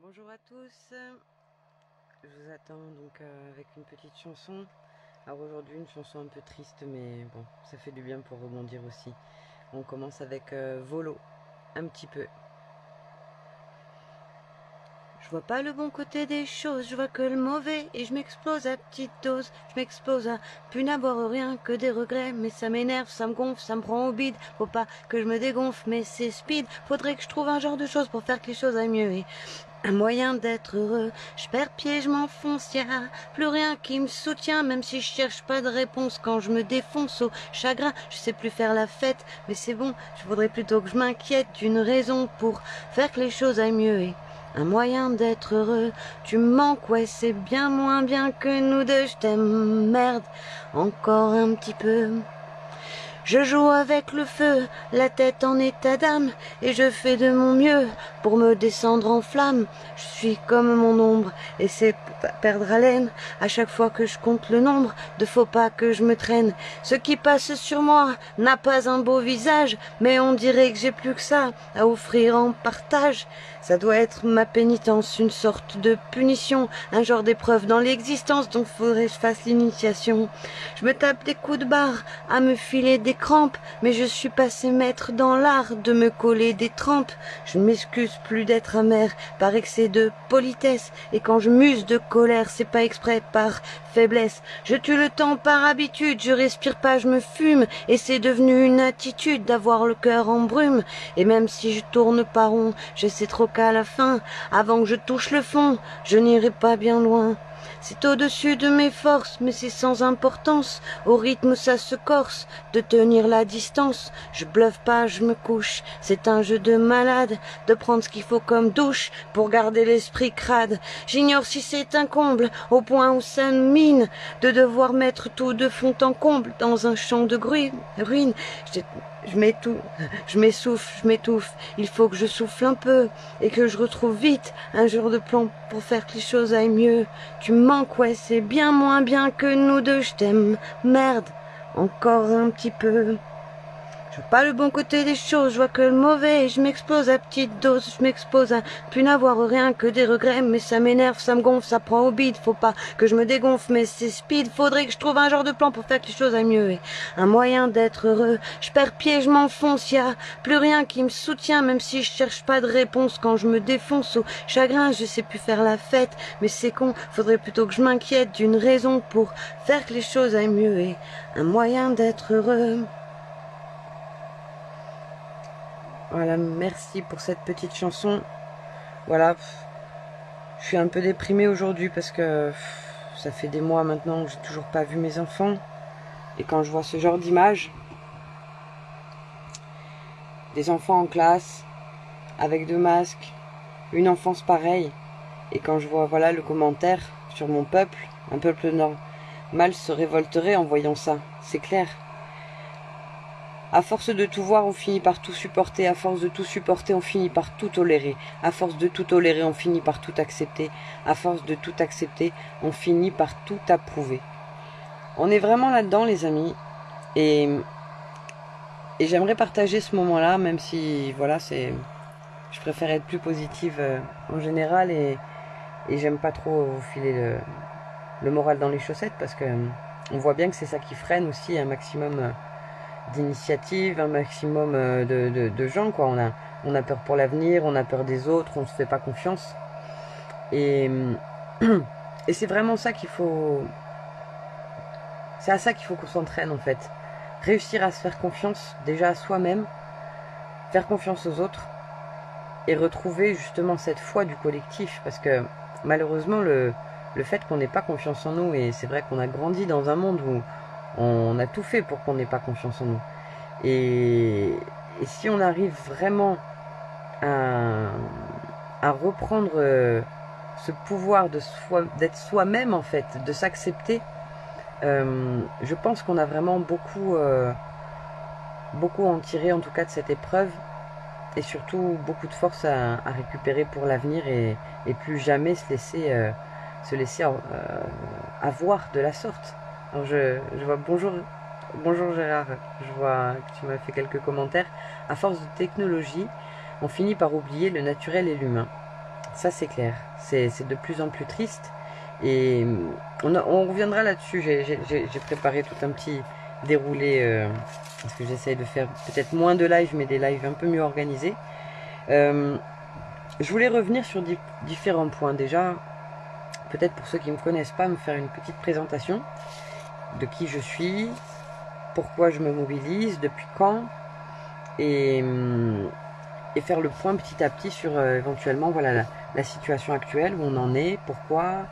Bonjour à tous, je vous attends donc avec une petite chanson. Alors aujourd'hui une chanson un peu triste mais bon, ça fait du bien pour rebondir aussi. On commence avec Volo, un petit peu. Je vois pas le bon côté des choses, je vois que le mauvais et je m'explose à petite dose, je m'explose à plus n'avoir rien que des regrets, mais ça m'énerve, ça me gonfle, ça me prend au bide, faut pas que je me dégonfle, mais c'est speed, faudrait que je trouve un genre de choses pour faire que les choses aillent mieux et un moyen d'être heureux, je perds pied, je m'enfonce, y'a plus rien qui me soutient, même si je cherche pas de réponse quand je me défonce au chagrin, je sais plus faire la fête, mais c'est bon, je voudrais plutôt que je m'inquiète d'une raison pour faire que les choses aillent mieux et un moyen d'être heureux, tu me manques, ouais c'est bien moins bien que nous deux, je t'aime, merde, encore un petit peu. Je joue avec le feu, la tête en état d'âme, et je fais de mon mieux pour me descendre en flamme. Je suis comme mon ombre, et c'est perdre haleine à chaque fois que je compte le nombre de faux pas que je me traîne. Ce qui passe sur moi n'a pas un beau visage, mais on dirait que j'ai plus que ça à offrir en partage. Ça doit être ma pénitence, une sorte de punition, un genre d'épreuve dans l'existence dont faudrait que je fasse l'initiation. Je me tape des coups de barre à me filer des crampes, mais je suis passé maître dans l'art de me coller des trempes. Je ne m'excuse plus d'être amer par excès de politesse, et quand je muse de colère, c'est pas exprès par faiblesse. Je tue le temps par habitude, je respire pas, je me fume, et c'est devenu une attitude d'avoir le cœur en brume. Et même si je tourne pas rond, je sais trop qu'à la fin, avant que je touche le fond, je n'irai pas bien loin. C'est au-dessus de mes forces, mais c'est sans importance. Au rythme, ça se corse de tenir la distance. Je bluffe pas, je me couche. C'est un jeu de malade de prendre ce qu'il faut comme douche pour garder l'esprit crade. J'ignore si c'est un comble au point où ça me mine de devoir mettre tout de fond en comble dans un champ de ruines. Je m'essouffle, je m'étouffe. Il faut que je souffle un peu et que je retrouve vite un jour de plan pour faire que les choses aillent mieux. Tu me manques, ouais, c'est bien moins bien que nous deux, je t'aime, merde, encore un petit peu. Je vois pas le bon côté des choses, je vois que le mauvais, et je m'explose à petite dose, je m'expose à plus n'avoir rien que des regrets, mais ça m'énerve, ça me gonfle, ça prend au bide, faut pas que je me dégonfle, mais c'est speed, faudrait que je trouve un genre de plan pour faire que les choses aillent mieux, et un moyen d'être heureux, je perds pied, je m'enfonce, y'a plus rien qui me soutient, même si je cherche pas de réponse quand je me défonce au chagrin, je sais plus faire la fête, mais c'est con, faudrait plutôt que je m'inquiète d'une raison pour faire que les choses aillent mieux, et un moyen d'être heureux. Voilà, merci pour cette petite chanson. Voilà, je suis un peu déprimée aujourd'hui parce que ça fait des mois maintenant que j'ai toujours pas vu mes enfants. Et quand je vois ce genre d'image, des enfants en classe, avec deux masques, une enfance pareille, et quand je vois voilà le commentaire sur mon peuple, un peuple normal se révolterait en voyant ça, c'est clair. À force de tout voir, on finit par tout supporter. À force de tout supporter, on finit par tout tolérer. À force de tout tolérer, on finit par tout accepter. À force de tout accepter, on finit par tout approuver. On est vraiment là-dedans, les amis. Et j'aimerais partager ce moment-là, même si, voilà, je préfère être plus positive en général. Et j'aime pas trop vous filer le moral dans les chaussettes parce que on voit bien que c'est ça qui freine aussi un maximum d'initiatives, un maximum de gens, quoi. On a peur pour l'avenir, on a peur des autres, on se fait pas confiance. Et c'est vraiment ça qu'il faut... C'est à ça qu'il faut qu'on s'entraîne, en fait. Réussir à se faire confiance, déjà à soi-même, faire confiance aux autres, et retrouver justement cette foi du collectif, parce que malheureusement, le fait qu'on n'ait pas confiance en nous, et c'est vrai qu'on a grandi dans un monde où on a tout fait pour qu'on n'ait pas confiance en nous. Et si on arrive vraiment à reprendre ce pouvoir d'être soi-même, en fait, de s'accepter, je pense qu'on a vraiment beaucoup à en tirer, en tout cas, de cette épreuve, et surtout beaucoup de force à récupérer pour l'avenir et plus jamais se laisser avoir de la sorte. Alors je vois bonjour Gérard, je vois que tu m'as fait quelques commentaires. À force de technologie, on finit par oublier le naturel et l'humain. Ça c'est clair, c'est de plus en plus triste. Et on reviendra là-dessus. J'ai préparé tout un petit déroulé, parce que j'essaye de faire peut-être moins de lives, mais des lives un peu mieux organisés. Je voulais revenir sur différents points. Déjà, peut-être pour ceux qui ne me connaissent pas, me faire une petite présentation de qui je suis, pourquoi je me mobilise, depuis quand, et faire le point petit à petit sur éventuellement voilà, la situation actuelle, où on en est, pourquoi,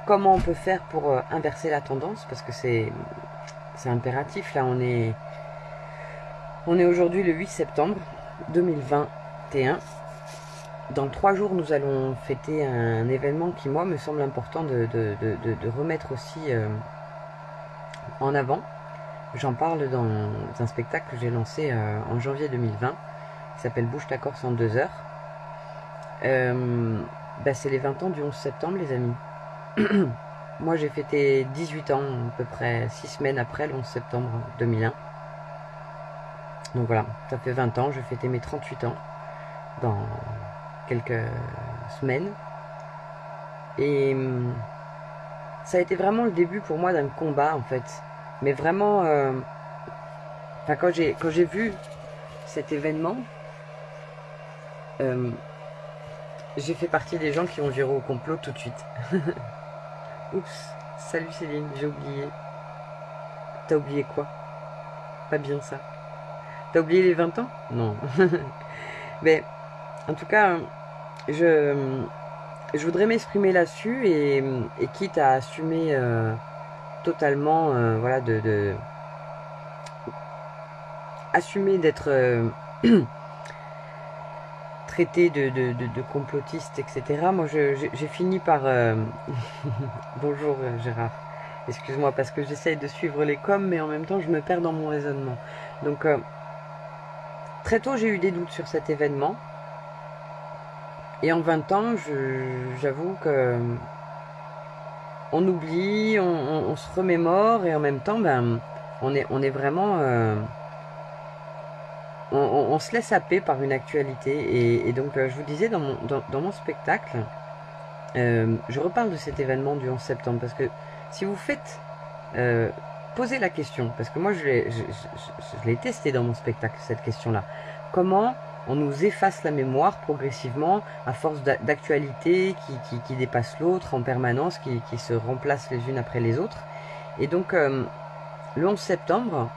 comment on peut faire pour inverser la tendance, parce que c'est impératif. Là, on est aujourd'hui le 8 septembre 2021. Dans 3 jours, nous allons fêter un événement qui, moi, me semble important de remettre aussi en avant. J'en parle dans un spectacle que j'ai lancé en janvier 2020, qui s'appelle Bouge ta Corse en 2 heures. C'est les 20 ans du 11 septembre, les amis. Moi, j'ai fêté 18 ans, à peu près 6 semaines après le 11 septembre 2001. Donc voilà, ça fait 20 ans, je fêtais mes 38 ans dans quelques semaines. Et ça a été vraiment le début pour moi d'un combat, en fait. Mais vraiment, quand j'ai vu cet événement, j'ai fait partie des gens qui ont viré au complot tout de suite. Oups, salut Céline, j'ai oublié. T'as oublié quoi? Pas bien ça. T'as oublié les 20 ans? Non. Mais en tout cas, je voudrais m'exprimer là-dessus, et quitte à assumer totalement, voilà, assumer d'être traité de complotiste, etc. Moi, j'ai fini par... Bonjour Gérard. Excuse-moi, parce que j'essaye de suivre les coms, mais en même temps, je me perds dans mon raisonnement. Donc, très tôt, j'ai eu des doutes sur cet événement. Et en 20 ans, j'avoue que on oublie, on se remémore, et en même temps, on est vraiment... on se laisse happer par une actualité. Et donc, je vous disais, dans mon spectacle, je reparle de cet événement du 11 septembre, parce que si vous faites... posez la question, parce que moi, je l'ai testé dans mon spectacle, cette question-là. Comment on nous efface la mémoire progressivement à force d'actualités qui dépassent l'autre en permanence, qui se remplacent les unes après les autres. Et donc, le 11 septembre,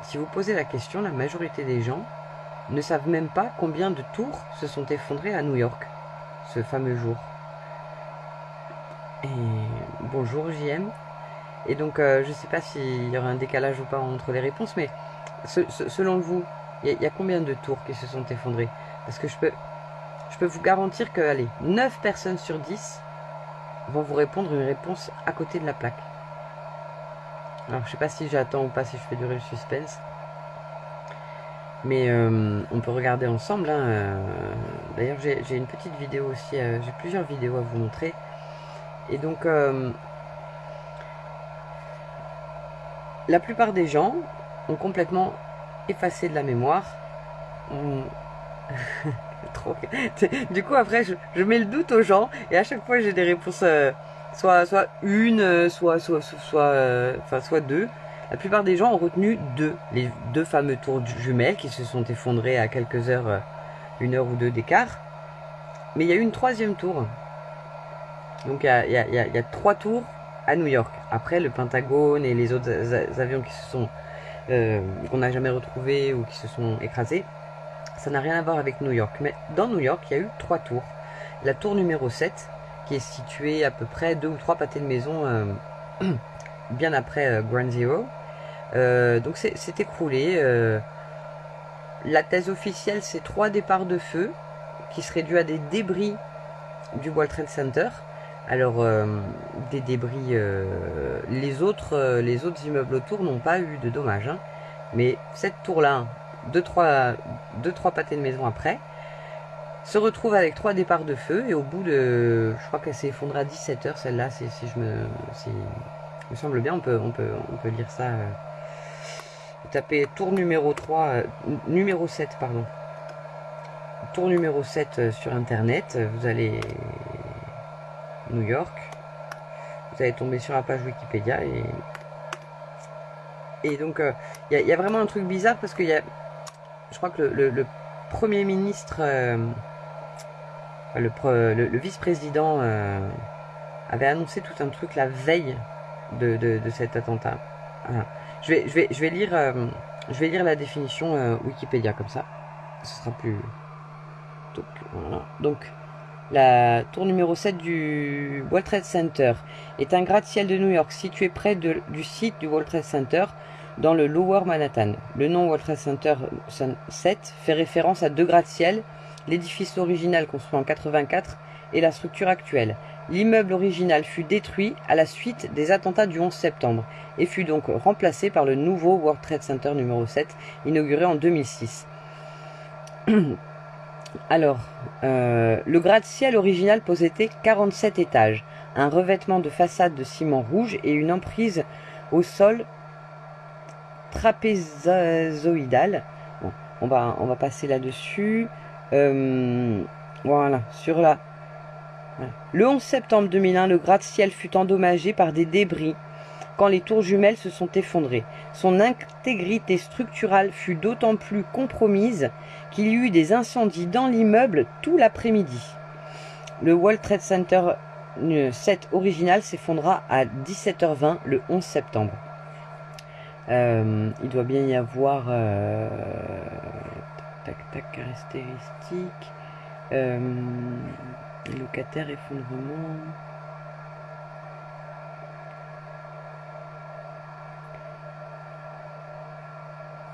si vous posez la question, la majorité des gens ne savent même pas combien de tours se sont effondrées à New York, ce fameux jour. Et bonjour JM. Et donc, je ne sais pas s'il y aura un décalage ou pas entre les réponses, mais selon vous, il y a combien de tours qui se sont effondrées? Parce que je peux vous garantir que, allez, 9 personnes sur 10 vont vous répondre une réponse à côté de la plaque. Alors, je sais pas si j'attends ou pas, si je fais durer le suspense. Mais on peut regarder ensemble. Hein. D'ailleurs, j'ai une petite vidéo aussi. J'ai plusieurs vidéos à vous montrer. Et donc, la plupart des gens ont complètement effacé de la mémoire. Du coup, après, je mets le doute aux gens. Et à chaque fois, j'ai des réponses... soit une, soit deux. La plupart des gens ont retenu les 2 fameux tours jumelles qui se sont effondrés à quelques heures, 1 heure ou 2 d'écart. Mais il y a eu une 3e tour. Donc il y a 3 tours à New York. Après, le Pentagone et les autres avions qui se sont qu'on n'a jamais retrouvés ou qui se sont écrasés, ça n'a rien à voir avec New York. Mais dans New York, il y a eu 3 tours. La tour numéro 7, qui est située à peu près 2 ou 3 pâtés de maison bien après Ground Zero. Donc c'est écroulé. La thèse officielle, c'est 3 départs de feu qui seraient dus à des débris du World Trade Center. Alors, des débris... les autres immeubles autour n'ont pas eu de dommages. Hein. Mais cette tour-là, 2-3 pâtés de maison après, se retrouve avec 3 départs de feu. Et au bout de... Je crois qu'elle s'est effondrée à 17h, celle-là, si il me semble bien, on peut lire ça. Tapez tour numéro 3... numéro 7, pardon. tour numéro 7 sur internet, vous allez New York, vous allez tomber sur la page Wikipédia et donc il y a vraiment un truc bizarre parce que je crois que le premier ministre, le vice-président avait annoncé tout un truc la veille de cet attentat. Voilà. Je vais lire la définition Wikipédia comme ça, ce sera plus. Donc, voilà. Donc la tour numéro 7 du World Trade Center est un gratte-ciel de New York situé près du site du World Trade Center dans le Lower Manhattan. Le nom World Trade Center 7 fait référence à deux gratte-ciels, l'édifice original construit en 84 et la structure actuelle. L'immeuble original fut détruit à la suite des attentats du 11 septembre et fut donc remplacé par le nouveau World Trade Center numéro 7 inauguré en 2006. Alors, le gratte-ciel original possédait 47 étages, un revêtement de façade de ciment rouge et une emprise au sol trapézoïdale. Bon, on va passer là-dessus. Voilà, sur la... Voilà. Le 11 septembre 2001, le gratte-ciel fut endommagé par des débris quand les tours jumelles se sont effondrées. Son intégrité structurale fut d'autant plus compromise qu'il y eut des incendies dans l'immeuble tout l'après-midi. Le World Trade Center 7 original s'effondra à 17h20 le 11 septembre. Il doit bien y avoir caractéristiques, locataire, effondrement.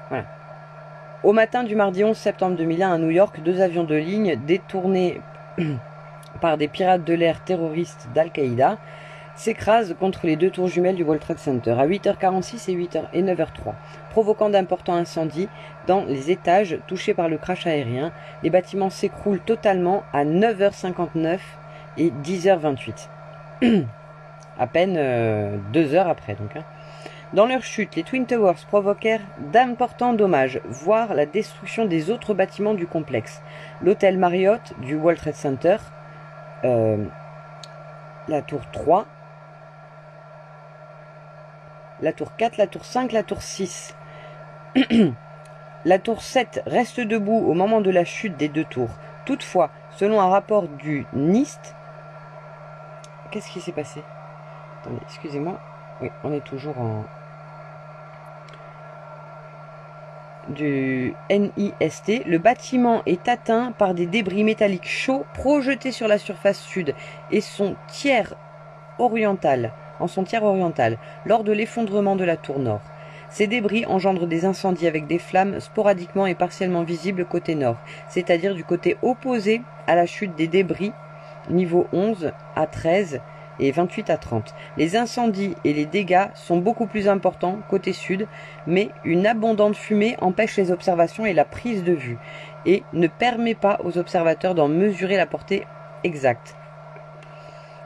Voilà. Au matin du mardi 11 septembre 2001 à New York, deux avions de ligne détournés par des pirates de l'air terroristes d'Al-Qaïda s'écrasent contre les deux tours jumelles du World Trade Center à 8h46 et 9h03, provoquant d'importants incendies dans les étages touchés par le crash aérien. Les bâtiments s'écroulent totalement à 9h59 et 10h28. À peine 2 heures après donc. Dans leur chute, les Twin Towers provoquèrent d'importants dommages, voire la destruction des autres bâtiments du complexe. L'hôtel Marriott du World Trade Center, la tour 3, la tour 4, la tour 5, la tour 6. La tour 7 reste debout au moment de la chute des deux tours. Toutefois, selon un rapport du NIST... Qu'est-ce qui s'est passé? Attendez, excusez-moi. Oui, on est toujours en... du NIST, le bâtiment est atteint par des débris métalliques chauds projetés sur la surface sud et en son tiers oriental, lors de l'effondrement de la tour nord. Ces débris engendrent des incendies avec des flammes sporadiquement et partiellement visibles côté nord, c'est-à-dire du côté opposé à la chute des débris, niveau 11 à 13 et 28 à 30. Les incendies et les dégâts sont beaucoup plus importants côté sud, mais une abondante fumée empêche les observations et la prise de vue, et ne permet pas aux observateurs d'en mesurer la portée exacte.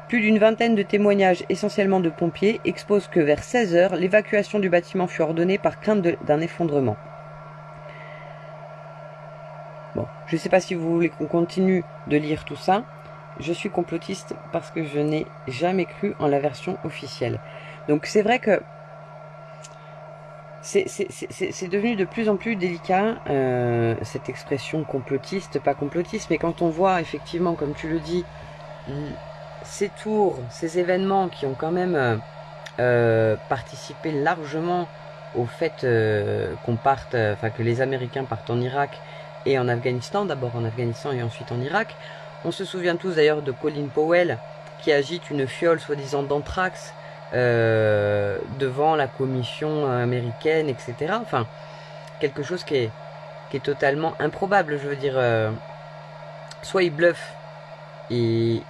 Plus d'une vingtaine de témoignages, essentiellement de pompiers, exposent que vers 16h, l'évacuation du bâtiment fut ordonnée par crainte d'un effondrement. Bon, je ne sais pas si vous voulez qu'on continue de lire tout ça. Je suis complotiste parce que je n'ai jamais cru en la version officielle. Donc c'est vrai que c'est devenu de plus en plus délicat, cette expression complotiste, pas complotiste, mais quand on voit effectivement, comme tu le dis, ces tours, ces événements qui ont quand même participé largement au fait qu'on parte, enfin que les Américains partent en Irak et en Afghanistan, d'abord en Afghanistan et ensuite en Irak. On se souvient tous d'ailleurs de Colin Powell qui agite une fiole soi-disant d'anthrax devant la commission américaine, etc. Enfin, quelque chose qui est totalement improbable, je veux dire. Soit il bluffe, et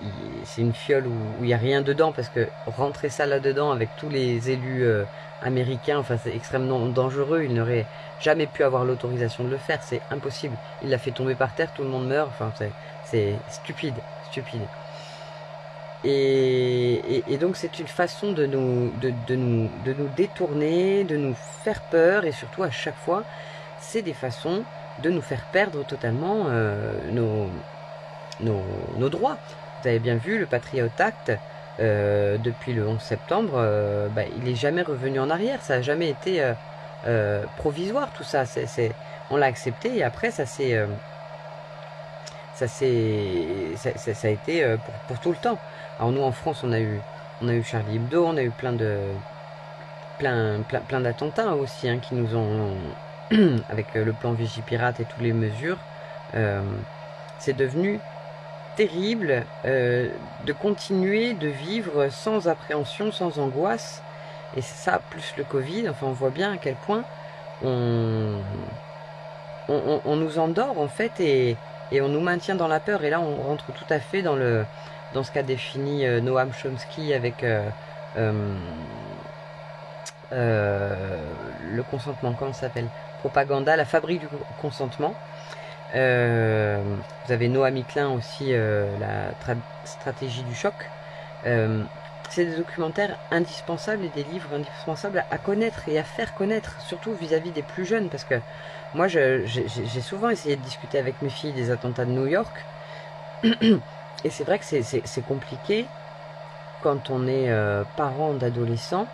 c'est une fiole où il n'y a rien dedans, parce que rentrer ça là-dedans avec tous les élus américains, enfin c'est extrêmement dangereux, il n'aurait jamais pu avoir l'autorisation de le faire, c'est impossible. Il l'a fait tomber par terre, tout le monde meurt, enfin c'est stupide. Et donc c'est une façon de nous détourner, de nous faire peur, et surtout à chaque fois, c'est des façons de nous faire perdre totalement nos droits. Vous avez bien vu, le Patriot Act, depuis le 11 septembre, il n'est jamais revenu en arrière. Ça n'a jamais été provisoire, tout ça. On l'a accepté et après, ça a été pour tout le temps. Alors nous, en France, on a eu Charlie Hebdo, on a eu plein d'attentats aussi, hein, qui nous ont, avec le plan Vigipirate et toutes les mesures, c'est devenu terrible de continuer de vivre sans appréhension, sans angoisse, et ça plus le Covid, enfin on voit bien à quel point on nous endort en fait, et on nous maintient dans la peur, et là on rentre tout à fait dans ce qu'a défini Noam Chomsky avec le consentement, comment ça s'appelle, propaganda, la fabrique du consentement. Vous avez Noam Hickling aussi, la stratégie du choc. C'est des documentaires indispensables et des livres indispensables à connaître et à faire connaître, surtout vis-à-vis des plus jeunes, parce que moi j'ai souvent essayé de discuter avec mes filles des attentats de New York, et c'est vrai que c'est compliqué quand on est parent d'adolescents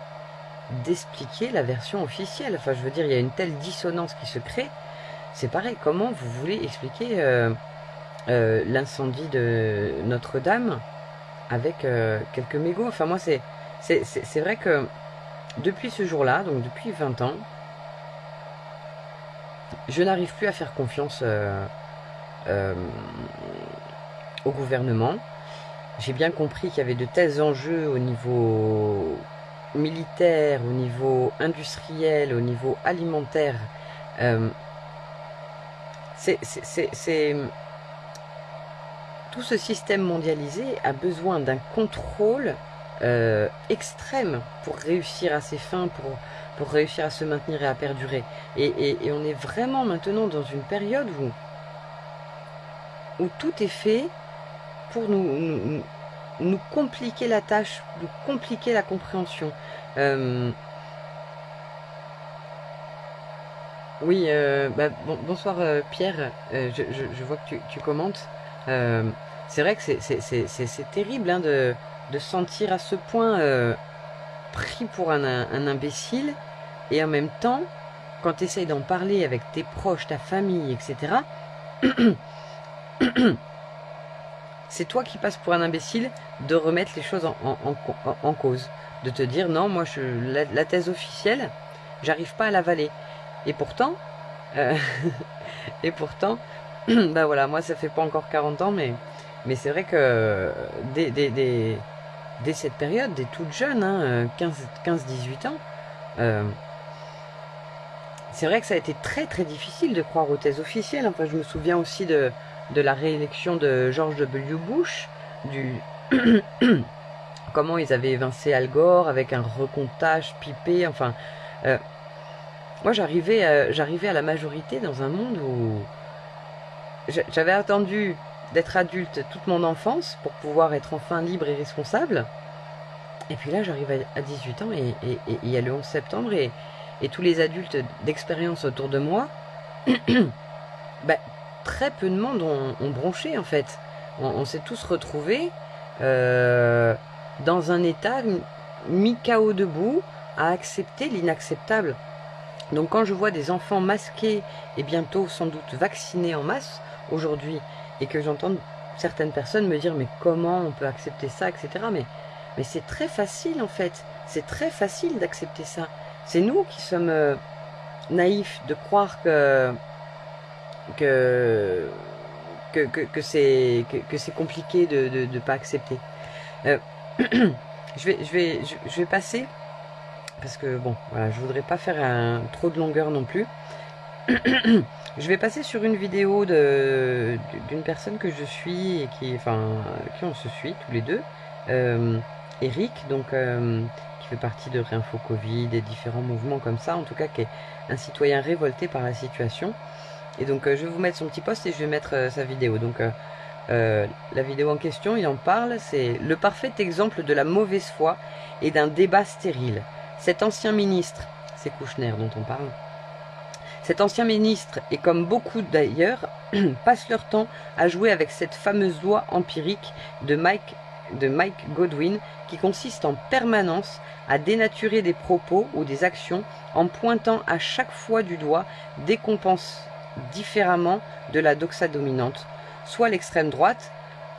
d'expliquer la version officielle. Enfin, je veux dire, il y a une telle dissonance qui se crée. C'est pareil, comment vous voulez expliquer l'incendie de Notre-Dame avec quelques mégots? Enfin, moi, c'est vrai que depuis ce jour-là, donc depuis 20 ans, je n'arrive plus à faire confiance au gouvernement. J'ai bien compris qu'il y avait de tels enjeux au niveau militaire, au niveau industriel, au niveau alimentaire. Tout ce système mondialisé a besoin d'un contrôle extrême pour réussir à ses fins, pour réussir à se maintenir et à perdurer. Et on est vraiment maintenant dans une période où tout est fait pour nous compliquer la tâche, nous compliquer la compréhension. Oui, bonsoir Pierre, je vois que tu commentes. C'est vrai que c'est terrible, hein, de se sentir à ce point pris pour un imbécile, et en même temps, quand tu essayes d'en parler avec tes proches, ta famille, etc., c'est toi qui passes pour un imbécile de remettre les choses en cause, de te dire non, moi la thèse officielle, j'arrive pas à l'avaler. Et pourtant, ben voilà, moi ça fait pas encore 40 ans, mais c'est vrai que dès cette période, dès toute jeune, hein, 15-18 ans, c'est vrai que ça a été très très difficile de croire aux thèses officielles. Enfin, je me souviens aussi de la réélection de George W. Bush, comment ils avaient évincé Al Gore avec un recomptage pipé, enfin... moi, j'arrivais à la majorité dans un monde où j'avais attendu d'être adulte toute mon enfance pour pouvoir être enfin libre et responsable. Et puis là, j'arrive à 18 ans et il y a le 11 septembre et tous les adultes d'expérience autour de moi, ben, très peu de monde ont bronché en fait. On s'est tous retrouvés dans un état mis KO debout à accepter l'inacceptable. Donc quand je vois des enfants masqués et bientôt sans doute vaccinés en masse aujourd'hui, et que j'entends certaines personnes me dire mais comment on peut accepter ça, etc. Mais c'est très facile en fait, c'est très facile d'accepter ça. C'est nous qui sommes naïfs de croire que c'est compliqué de pas accepter. Je vais passer, parce que bon, voilà, je voudrais pas faire trop de longueur non plus. Je vais passer sur une vidéo d'une personne que je suis et qui on se suit tous les deux, Eric, donc qui fait partie de Réinfo Covid et différents mouvements comme ça, en tout cas qui est un citoyen révolté par la situation. Et donc je vais vous mettre son petit post et je vais mettre sa vidéo. Donc la vidéo en question, il en parle, c'est le parfait exemple de la mauvaise foi et d'un débat stérile. Cet ancien ministre, c'est Kouchner dont on parle, Cet ancien ministre, et comme beaucoup d'ailleurs, passe leur temps à jouer avec cette fameuse loi empirique de Mike Godwin, qui consiste en permanence à dénaturer des propos ou des actions en pointant à chaque fois du doigt dès qu'on pense différemment de la doxa dominante, soit l'extrême droite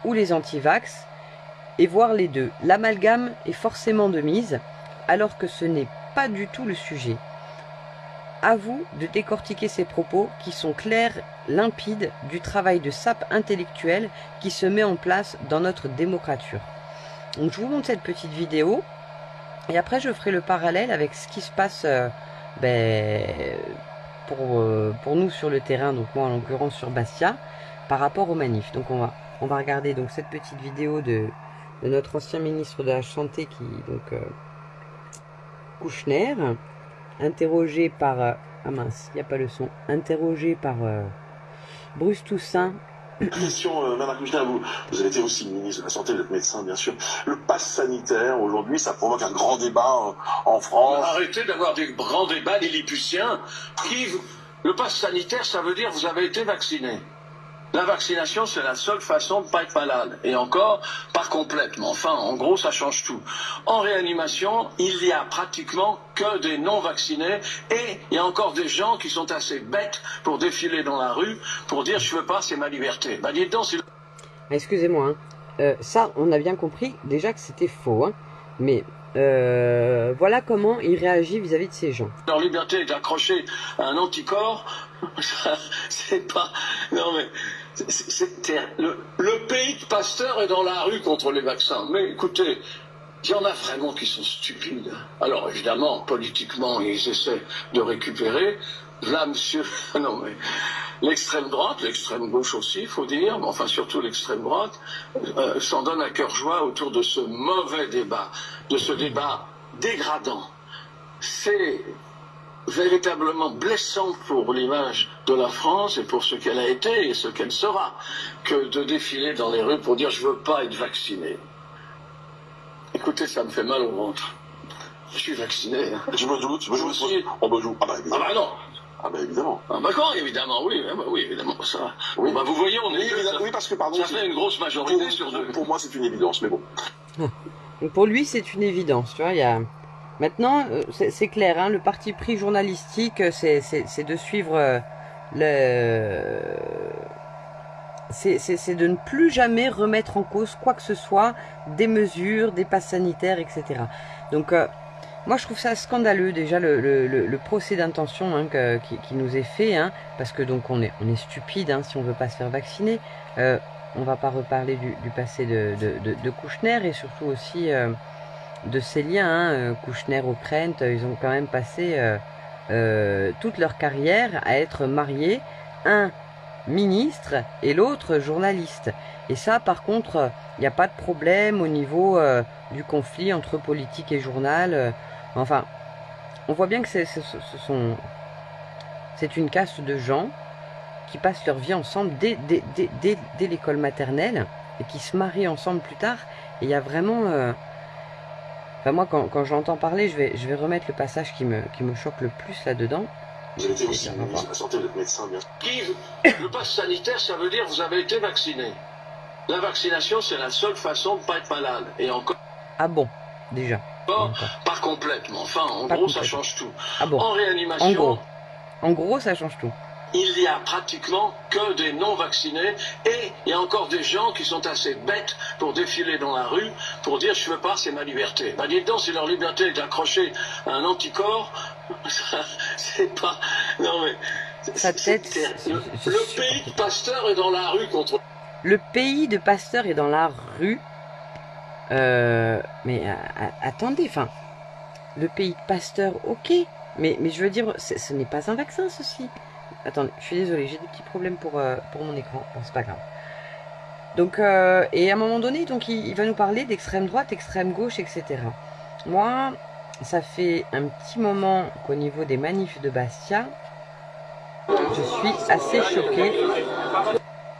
ou les anti-vax, et voir les deux. L'amalgame est forcément de mise, alors que ce n'est pas du tout le sujet. À vous de décortiquer ces propos qui sont clairs, limpides, du travail de sape intellectuelle qui se met en place dans notre démocrature. Donc je vous montre cette petite vidéo, et après je ferai le parallèle avec ce qui se passe pour nous sur le terrain, donc moi en l'occurrence sur Bastia, par rapport aux manifs. Donc on va regarder donc cette petite vidéo de notre ancien ministre de la Santé, qui donc Kouchner, interrogé par ah mince, il n'y a pas le son, interrogé par Bruce Toussaint. Question, Madame Kouchner, vous avez été aussi ministre de la Santé, vous êtes médecin bien sûr. Le pass sanitaire, aujourd'hui, ça provoque un grand débat en France. Arrêtez d'avoir des grands débats lilliputiens. Le pass sanitaire, ça veut dire que vous avez été vacciné. La vaccination, c'est la seule façon de ne pas être malade. Et encore, pas complètement. Enfin, en gros, ça change tout. En réanimation, il y a pratiquement que des non-vaccinés. Et il y a encore des gens qui sont assez bêtes pour défiler dans la rue, pour dire « je veux pas, c'est ma liberté ». Ben, dites donc, excusez-moi, ça, on a bien compris déjà que c'était faux. Hein. Mais voilà comment il réagit vis-à-vis de ces gens. Leur liberté est d'accrocher à un anticorps. C'est pas... Non mais... Le pays de Pasteur est dans la rue contre les vaccins. Mais écoutez, il y en a vraiment qui sont stupides. Alors évidemment, politiquement, ils essaient de récupérer. Là, monsieur... Non mais... L'extrême droite, l'extrême gauche aussi, il faut dire, mais enfin surtout l'extrême droite, s'en donne à cœur joie autour de ce mauvais débat, de ce débat dégradant. C'est véritablement blessant pour l'image de la France et pour ce qu'elle a été et ce qu'elle sera, que de défiler dans les rues pour dire « je veux pas être vacciné ». Écoutez, ça me fait mal au ventre. Je suis vacciné. Hein. Je me doute, Vous aussi. On me joue. Ah bah évidemment. Ah bah non. Ah bah évidemment. Ah bah quand, évidemment, oui, oui, évidemment, ça. Oui. Bah vous voyez, on est... Oui, parce que pardon. Ça fait une grosse majorité sur deux. Pour moi, c'est une évidence, mais bon. Donc pour lui, c'est une évidence. Tu vois, il y a... Maintenant, c'est clair, hein, le parti pris journalistique, c'est de suivre c'est de ne plus jamais remettre en cause quoi que ce soit, des mesures, des passes sanitaires, etc. Donc, moi je trouve ça scandaleux déjà le procès d'intention hein, qui nous est fait, hein, parce que donc on est stupide hein, si on veut pas se faire vacciner. On va pas reparler du passé de Kouchner et surtout aussi de ces liens, hein, Kouchner au Krent, ils ont quand même passé toute leur carrière à être mariés, un ministre et l'autre journaliste. Et ça, par contre, il n'y a pas de problème au niveau du conflit entre politique et journal. Enfin, on voit bien que c'est une caste de gens qui passent leur vie ensemble dès l'école maternelle et qui se marient ensemble plus tard. Et il y a vraiment... Enfin, moi, quand j'entends parler, je vais remettre le passage qui me choque le plus là-dedans. Vous avez été aussi ministre de la Santé, vous êtes médecin, bien sûr. Le pass sanitaire, ça veut dire que vous avez été vacciné. La vaccination, c'est la seule façon de ne pas être malade. Et encore... Ah bon, déjà. Pas complètement. Enfin, en gros, ça change tout. Ah bon. En réanimation... En gros, ça change tout. Il y a pratiquement que des non-vaccinés et il y a encore des gens qui sont assez bêtes pour défiler dans la rue pour dire « je veux pas, c'est ma liberté ». Bah dites donc, si leur liberté est d'accrocher à un anticorps, c'est pas... Non mais... Sa tête... Le pays de Pasteur est dans la rue contre... Le pays de Pasteur est dans la rue. Mais attendez, enfin... Le pays de Pasteur, ok. Mais je veux dire, ce n'est pas un vaccin, ceci. Attendez, je suis désolée, j'ai des petits problèmes pour mon écran. Bon, c'est pas grave. Donc, et à un moment donné, donc, il va nous parler d'extrême droite, extrême gauche, etc. Moi, ça fait un petit moment qu'au niveau des manifs de Bastia, je suis assez choquée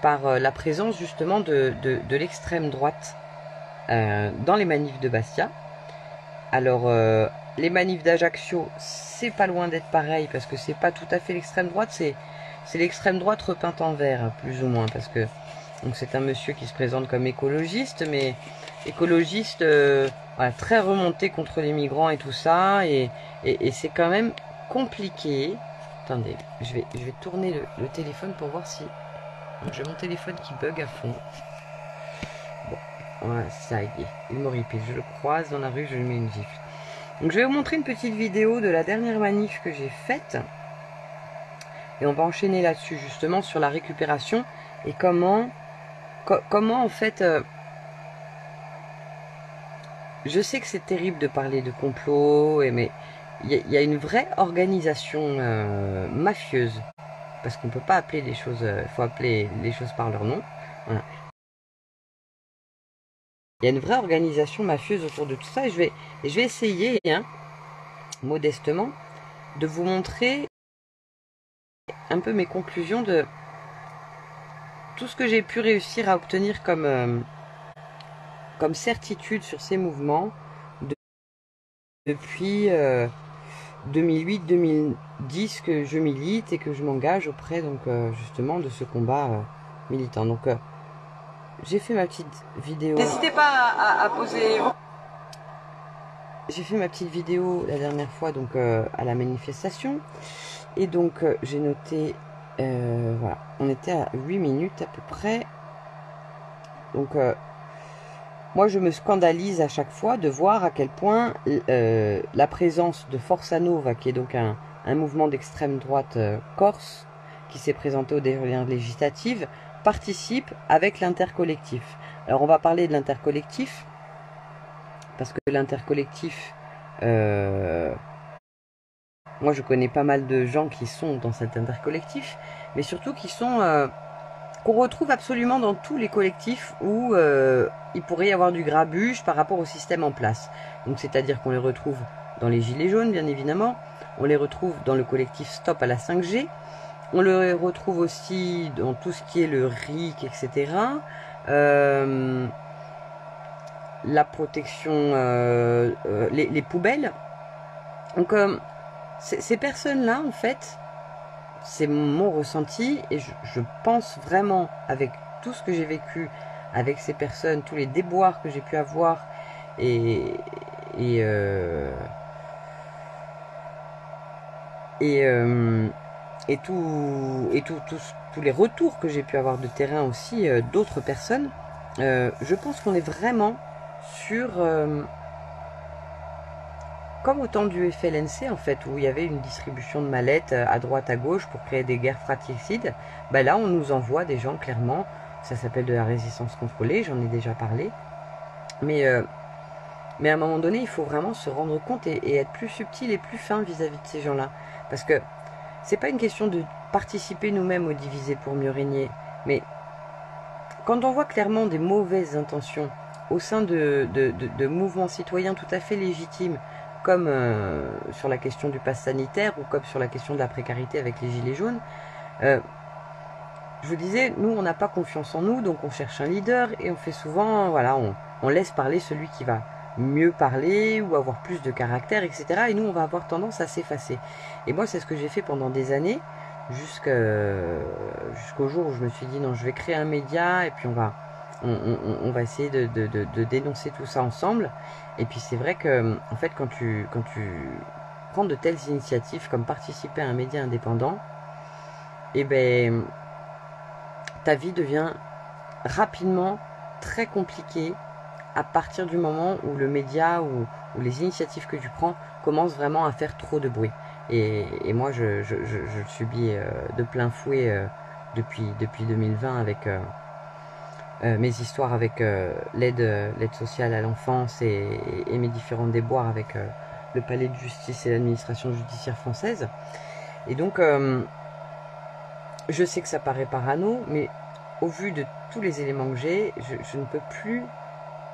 par la présence justement de l'extrême droite dans les manifs de Bastia. Alors, les manifs d'Ajaccio, c'est pas loin d'être pareil, parce que c'est pas tout à fait l'extrême droite, c'est l'extrême droite repeinte en vert, plus ou moins, parce que donc c'est un monsieur qui se présente comme écologiste, mais écologiste voilà, très remonté contre les migrants et tout ça, et c'est quand même compliqué. Attendez, je vais tourner le téléphone pour voir si... J'ai mon téléphone qui bug à fond. Bon, voilà, ça y est, il m'horripile. Je le croise dans la rue, je lui mets une gifle. Donc je vais vous montrer une petite vidéo de la dernière manif que j'ai faite. Et on va enchaîner là-dessus, justement, sur la récupération. Et comment en fait... je sais que c'est terrible de parler de complot, mais il y a une vraie organisation mafieuse. Parce qu'on ne peut pas appeler les choses... Il faut appeler les choses par leur nom. Voilà. Il y a une vraie organisation mafieuse autour de tout ça. Et je vais essayer, hein, modestement, de vous montrer un peu mes conclusions de tout ce que j'ai pu réussir à obtenir comme certitude sur ces mouvements depuis 2008-2010 que je milite et que je m'engage auprès donc justement de ce combat militant. Donc j'ai fait ma petite vidéo. N'hésitez pas à poser... J'ai fait ma petite vidéo la dernière fois donc à la manifestation. Et donc j'ai noté, voilà, on était à 8 minutes à peu près. Donc moi je me scandalise à chaque fois de voir à quel point la présence de Forza Nova, qui est donc un mouvement d'extrême droite corse, qui s'est présenté aux dernières législatives, participe avec l'intercollectif. Alors on va parler de l'intercollectif, parce que l'intercollectif... moi, je connais pas mal de gens qui sont dans cet intercollectif, mais surtout qui sont qu'on retrouve absolument dans tous les collectifs où il pourrait y avoir du grabuge par rapport au système en place. Donc, c'est-à-dire qu'on les retrouve dans les Gilets jaunes, bien évidemment. On les retrouve dans le collectif Stop à la 5G. On les retrouve aussi dans tout ce qui est le RIC, etc. La protection, les poubelles. Donc, ces personnes-là, en fait, c'est mon ressenti et je pense vraiment, avec tout ce que j'ai vécu avec ces personnes, tous les déboires que j'ai pu avoir et tous les retours que j'ai pu avoir de terrain aussi d'autres personnes, je pense qu'on est vraiment sur... comme au temps du FLNC, en fait, où il y avait une distribution de mallettes à droite, à gauche pour créer des guerres fratricides, bah là, on nous envoie des gens, clairement, ça s'appelle de la résistance contrôlée, j'en ai déjà parlé, mais à un moment donné, il faut vraiment se rendre compte et être plus subtil et plus fin vis-à-vis de ces gens-là. Parce que c'est pas une question de participer nous-mêmes au diviser pour mieux régner, mais quand on voit clairement des mauvaises intentions au sein de mouvements citoyens tout à fait légitimes, comme sur la question du pass sanitaire ou comme sur la question de la précarité avec les gilets jaunes, je vous disais, nous on n'a pas confiance en nous, donc on cherche un leader et on fait souvent, voilà, on laisse parler celui qui va mieux parler ou avoir plus de caractère, etc. Et nous on va avoir tendance à s'effacer. Et moi c'est ce que j'ai fait pendant des années, jusqu'au jour où je me suis dit non, je vais créer un média et puis on va essayer de dénoncer tout ça ensemble. Et puis c'est vrai que en fait quand tu prends de telles initiatives comme participer à un média indépendant, et ben ta vie devient rapidement très compliquée à partir du moment où le média ou les initiatives que tu prends commencent vraiment à faire trop de bruit. Et moi je le subis de plein fouet depuis 2020 avec mes histoires avec l'aide sociale à l'enfance et mes différents déboires avec le palais de justice et l'administration judiciaire française. Et donc, je sais que ça paraît parano, mais au vu de tous les éléments que j'ai, je ne peux plus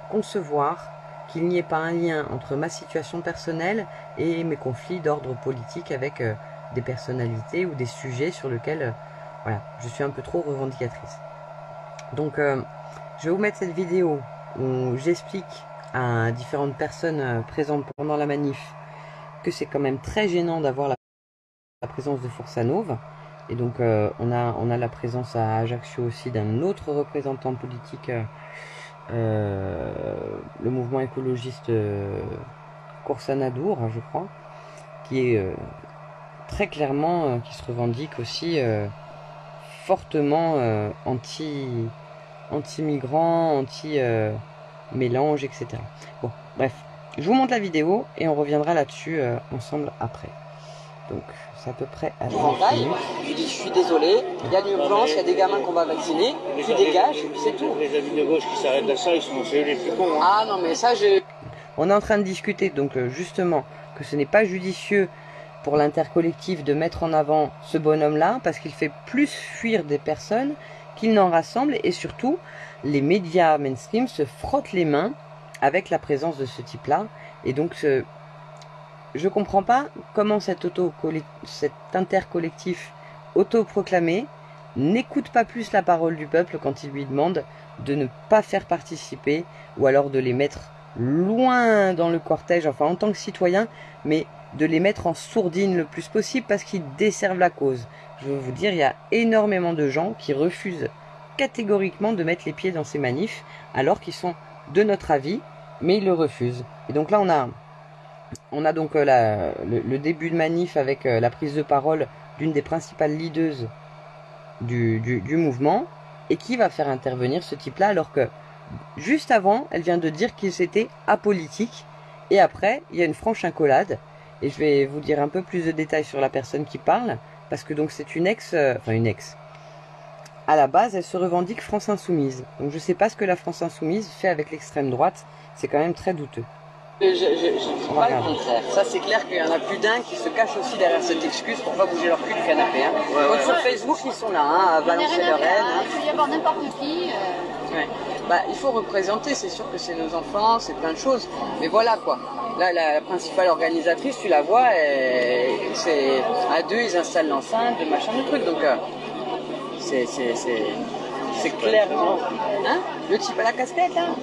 concevoir qu'il n'y ait pas un lien entre ma situation personnelle et mes conflits d'ordre politique avec des personnalités ou des sujets sur lesquels voilà, je suis un peu trop revendicatrice. Donc, je vais vous mettre cette vidéo où j'explique à différentes personnes présentes pendant la manif que c'est quand même très gênant d'avoir la présence de Força Nova. Et donc on a la présence à Ajaccio aussi d'un autre représentant politique, le mouvement écologiste Corsa Nadour, je crois, qui est très clairement, qui se revendique aussi fortement anti-migrants, anti-mélange, etc. Bon, bref, je vous montre la vidéo et on reviendra là-dessus ensemble après. Donc, c'est à peu près à 30 minutes. Je dis, je suis désolé, il y a l'urgence, il y a des gamins qu'on va vacciner, tu dégages, et puis c'est tout. Les amis de gauche qui s'arrêtent à ça, c'est eux les plus cons. Hein. Ah non, mais ça, on est en train de discuter, donc justement, que ce n'est pas judicieux pour l'intercollectif de mettre en avant ce bonhomme-là, parce qu'il fait plus fuir des personnes qu'il n'en rassemble, et surtout, les médias mainstream se frottent les mains avec la présence de ce type-là, et donc je comprends pas comment cet intercollectif autoproclamé n'écoute pas plus la parole du peuple quand il lui demande de ne pas faire participer, ou alors de les mettre loin dans le cortège, enfin en tant que citoyen, mais de les mettre en sourdine le plus possible parce qu'ils desservent la cause. Je veux vous dire, il y a énormément de gens qui refusent catégoriquement de mettre les pieds dans ces manifs, alors qu'ils sont de notre avis, mais ils le refusent. Et donc là, on a donc le début de manif avec la prise de parole d'une des principales leaders du mouvement, et qui va faire intervenir ce type-là, alors que juste avant, elle vient de dire qu'ils étaient apolitiques, et après, il y a une franche incollade, et je vais vous dire un peu plus de détails sur la personne qui parle, parce que donc c'est une ex, à la base, elle se revendique France Insoumise, donc je sais pas ce que la France Insoumise fait avec l'extrême droite, c'est quand même très douteux. Je ne dis pas le contraire. Ça, c'est clair qu'il y en a plus d'un qui se cache aussi derrière cette excuse pour pas bouger leur cul du canapé. Hein. Donc sur Facebook, ils sont là, hein, à balancer leur haine. Il peut y avoir n'importe qui. Ouais. Bah, il faut représenter, c'est sûr que c'est nos enfants, c'est plein de choses. Mais voilà quoi. Là, la principale organisatrice, tu la vois, c'est à deux, ils installent l'enceinte, le machin, le truc. Donc, c'est clairement. Hein, le type à la casquette, hein.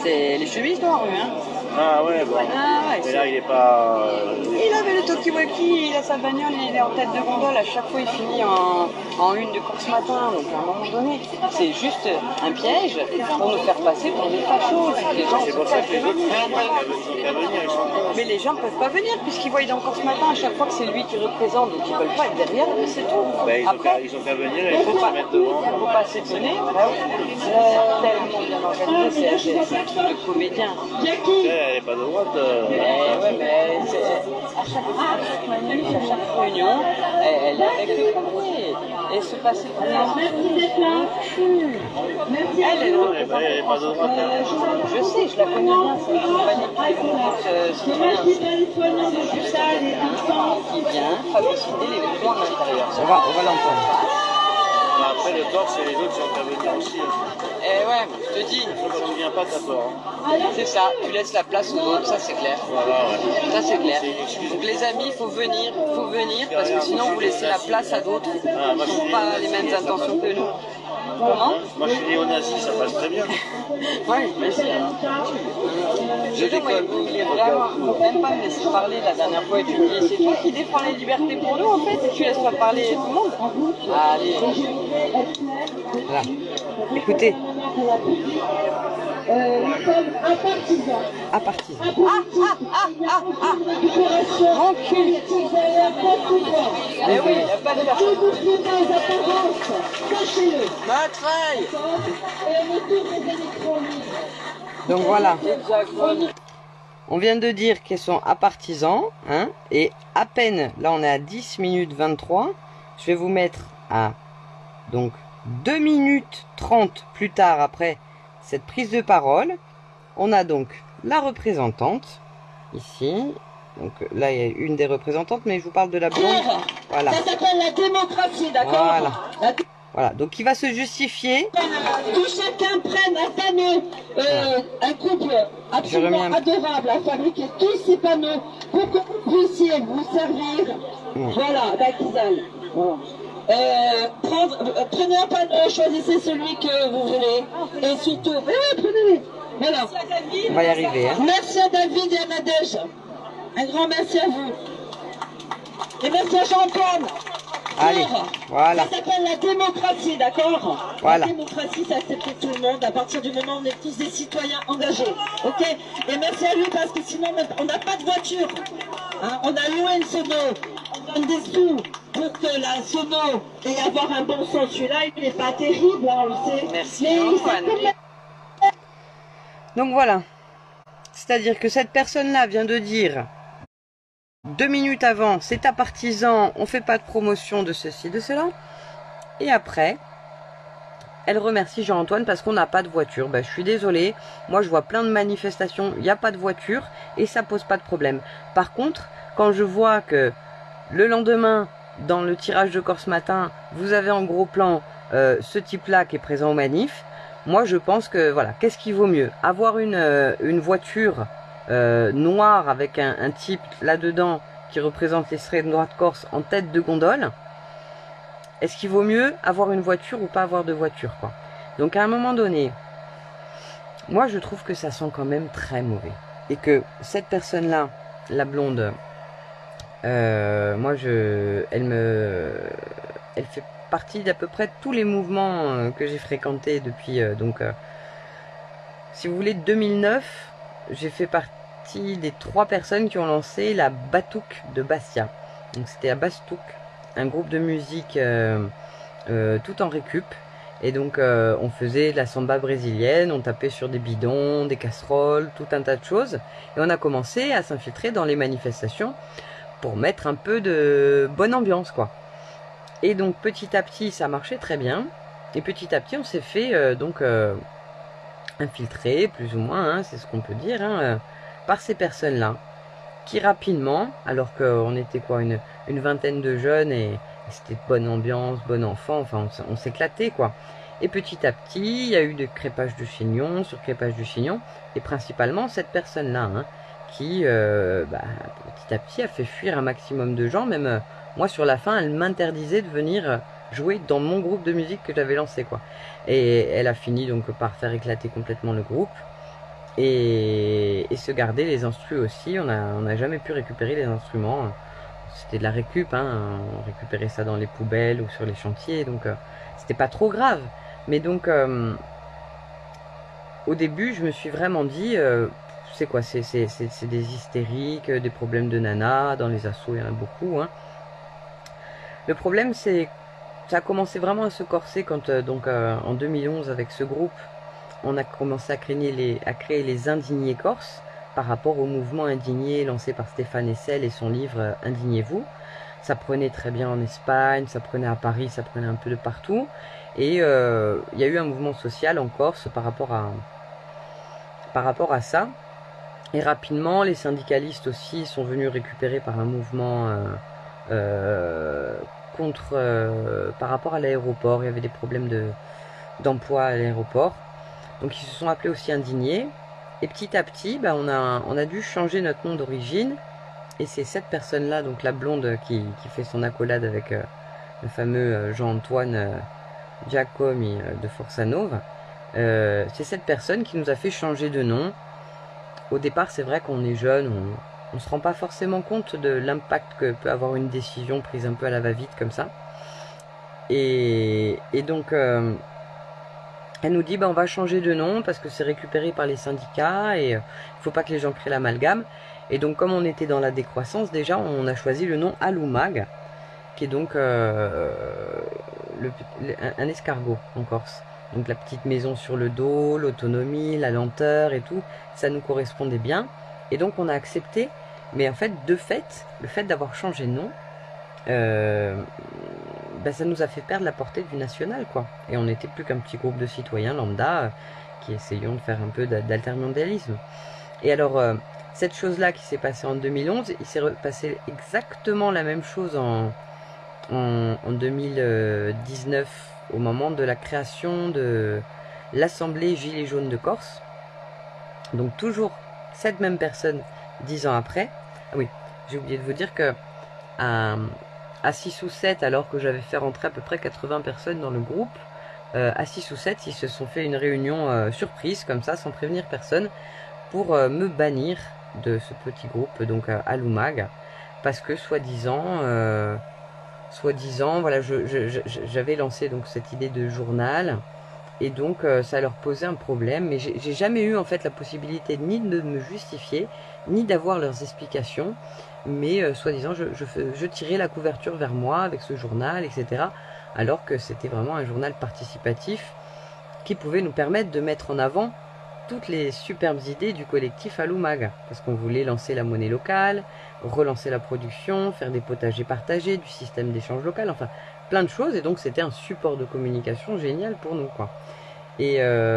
C'est les chemises noires, lui, hein. Ah ouais, bon. Ah, ouais, mais là, il est pas... Il avait le talkie-walkie, il a sa bagnole, il est en tête de gondole. À chaque fois, il finit en une de course matin. Donc, à un moment donné, c'est juste un piège pour nous faire passer pour des fachos. C'est pour ça que les autres, ils ont qu'à venir, ils sont cons. Mais les gens ne peuvent pas venir, puisqu'ils voient dans course matin à chaque fois que c'est lui qui représente. Donc, ils ne veulent pas être derrière lui, c'est tout. Bah, Après, ils ont qu'à venir et il faut se mettre devant. il ne faut pas s'étonner. C'est tellement bien organisé, c'est un truc de comédien. Elle n'est pas de droite. Ouais, mais à chaque manif, à chaque réunion, elle est avec le premier. Et se passer pour elle n'est pas de droite. Je sais, je la connais bien, c'est une compagnie qui compte citoyen. C'est juste quelqu'un qui vient phagocyter les vêtements à l'intérieur. On va l'entendre. Après, le tort, c'est les autres qui ont qu'à venir aussi. Eh ouais, je te dis. Ça ne vient pas, t'as tort. C'est ça, tu laisses la place aux autres, ça c'est clair. Voilà, ouais. Ça c'est clair. Donc les amis, il faut venir, parce que sinon vous laissez la place à d'autres qui n'ont pas les mêmes intentions que nous. Comment? Moi je suis néo-nazi, ça passe très bien. Ouais, merci. Je déconne. Il est vraiment, même pas me laisser parler la dernière fois et tu me dis, c'est toi qui défends les libertés pour nous en fait, et tu laisses pas parler tout le monde. Allez. Voilà. Écoutez. À partisan. Mon cul. Mais oui, il n'y a pas de personne. Ma traille. Donc voilà. On vient de dire qu'elles sont à partisans, hein, et à peine, là on est à 10 minutes 23, je vais vous mettre à donc 2 minutes 30 plus tard après cette prise de parole. On a donc la représentante, ici, donc là il y a une des représentantes, mais je vous parle de la blonde, voilà. Ça s'appelle la démocratie, d'accord? Voilà. Voilà, donc il va se justifier. Que chacun prenne un panneau, un couple absolument adorable à fabriquer tous ces panneaux pour que vous puissiez vous servir. Voilà, baptisal. Prenez un panneau, choisissez celui que vous voulez. Et surtout, prenez-les. Voilà. On va y arriver. Hein. Merci à David et à Nadège. Un grand merci à vous. Et merci à Jean-Antoine. Allez, voilà. Ça s'appelle la démocratie, d'accord? Voilà. La démocratie, c'est accepter tout le monde à partir du moment où on est tous des citoyens engagés. Ok? Et merci à lui parce que sinon on n'a pas de voiture. Hein, on a loué une sono. On donne des sous pour que la sono ait avoir un bon son. Celui-là, il n'est pas terrible, hein, on le sait. Merci mais Jean-Antoine. Donc voilà. C'est-à-dire que cette personne-là vient de dire 2 minutes avant, c'est un partisan, on fait pas de promotion de ceci, de cela. Et après, elle remercie Jean-Antoine parce qu'on n'a pas de voiture. Ben, je suis désolée, moi je vois plein de manifestations, il n'y a pas de voiture et ça pose pas de problème. Par contre, quand je vois que le lendemain, dans le tirage de Corse Matin, vous avez en gros plan ce type-là qui est présent au manif, moi je pense que voilà, qu'est-ce qui vaut mieux? Avoir une voiture noir avec un type là-dedans qui représente l'extrême droite corse en tête de gondole, est-ce qu'il vaut mieux avoir une voiture ou pas avoir de voiture, quoi? Donc à un moment donné, moi je trouve que ça sent quand même très mauvais. Et que cette personne-là, la blonde, elle fait partie d'à peu près tous les mouvements que j'ai fréquentés depuis, si vous voulez, 2009, j'ai fait partie des 3 personnes qui ont lancé la Batouk de Bastia. Donc c'était à Bastouk, un groupe de musique tout en récup. Et donc on faisait de la samba brésilienne, on tapait sur des bidons, des casseroles, tout un tas de choses. Et on a commencé à s'infiltrer dans les manifestations pour mettre un peu de bonne ambiance, quoi. Et donc petit à petit ça marchait très bien. Et petit à petit on s'est fait infiltrer, plus ou moins, hein, c'est ce qu'on peut dire, hein, par ces personnes-là, qui rapidement, alors qu'on était quoi, une vingtaine de jeunes, et c'était bonne ambiance, bon enfant, enfin on s'éclatait, quoi. Et petit à petit, il y a eu des crépages de chignons sur crépage de chignons, et principalement cette personne-là, hein, qui petit à petit a fait fuir un maximum de gens, même moi sur la fin, elle m'interdisait de venir jouer dans mon groupe de musique que j'avais lancé, quoi. Et elle a fini donc par faire éclater complètement le groupe et se garder les instrus aussi. On n'a jamais pu récupérer les instruments. C'était de la récup, hein. On récupérait ça dans les poubelles ou sur les chantiers, donc c'était pas trop grave. Mais donc au début, je me suis vraiment dit, c'est quoi, c'est des hystériques, des problèmes de nana. Dans les assos, il y en a beaucoup, hein. Le problème, c'est ça a commencé vraiment à se corser quand, en 2011, avec ce groupe, on a commencé à créer les Indignés Corses par rapport au mouvement indigné lancé par Stéphane Hessel et son livre Indignez-vous. Ça prenait très bien en Espagne, ça prenait à Paris, ça prenait un peu de partout. Et il y a eu un mouvement social en Corse par rapport à ça. Et rapidement, les syndicalistes aussi sont venus récupérer par un mouvement par rapport à l'aéroport. Il y avait des problèmes d'emploi à l'aéroport, donc ils se sont appelés aussi Indignés. Et petit à petit, on a dû changer notre nom d'origine, et c'est cette personne là, donc la blonde qui fait son accolade avec le fameux Jean-Antoine Giacomi de Forza Nova. C'est cette personne qui nous a fait changer de nom. Au départ, c'est vrai qu'on est jeune, on ne se rend pas forcément compte de l'impact que peut avoir une décision prise un peu à la va-vite comme ça. Et donc, elle nous dit, on va changer de nom parce que c'est récupéré par les syndicats et il ne faut pas que les gens créent l'amalgame. Et donc, comme on était dans la décroissance, déjà, on a choisi le nom Alumag, qui est donc un escargot en Corse. Donc, la petite maison sur le dos, l'autonomie, la lenteur et tout, ça nous correspondait bien. Et donc on a accepté, mais en fait, de fait, le fait d'avoir changé de nom, ça nous a fait perdre la portée du national, quoi. Et on n'était plus qu'un petit groupe de citoyens lambda qui essayions de faire un peu d'altermondialisme. Et alors, cette chose-là qui s'est passée en 2011, il s'est passé exactement la même chose en 2019, au moment de la création de l'Assemblée Gilets jaunes de Corse. Donc toujours cette même personne 10 ans après. Ah oui, j'ai oublié de vous dire que à 6 ou 7, alors que j'avais fait rentrer à peu près 80 personnes dans le groupe, à 6 ou 7, ils se sont fait une réunion surprise, comme ça, sans prévenir personne, pour me bannir de ce petit groupe, donc à l'UMAG, parce que soi-disant, voilà, j'avais lancé donc cette idée de journal, et donc ça leur posait un problème, mais j'ai jamais eu en fait la possibilité ni de me justifier, ni d'avoir leurs explications, mais soi-disant je tirais la couverture vers moi avec ce journal, etc., alors que c'était vraiment un journal participatif qui pouvait nous permettre de mettre en avant toutes les superbes idées du collectif à l'UMAG, parce qu'on voulait lancer la monnaie locale, relancer la production, faire des potagers partagés, du système d'échange local, enfin plein de choses, et donc c'était un support de communication génial pour nous, quoi. Et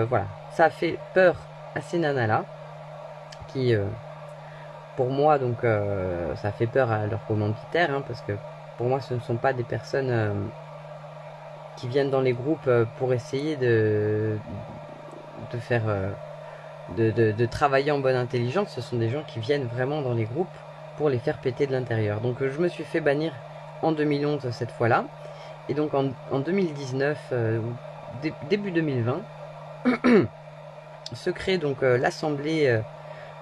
voilà, ça a fait peur à ces nanas-là, qui, pour moi, donc, ça a fait peur à leurs commanditaires, hein, parce que pour moi, ce ne sont pas des personnes qui viennent dans les groupes pour essayer de faire... de travailler en bonne intelligence. Ce sont des gens qui viennent vraiment dans les groupes pour les faire péter de l'intérieur. Donc je me suis fait bannir en 2011 cette fois-là, et donc en 2019, début 2020, se crée donc l'assemblée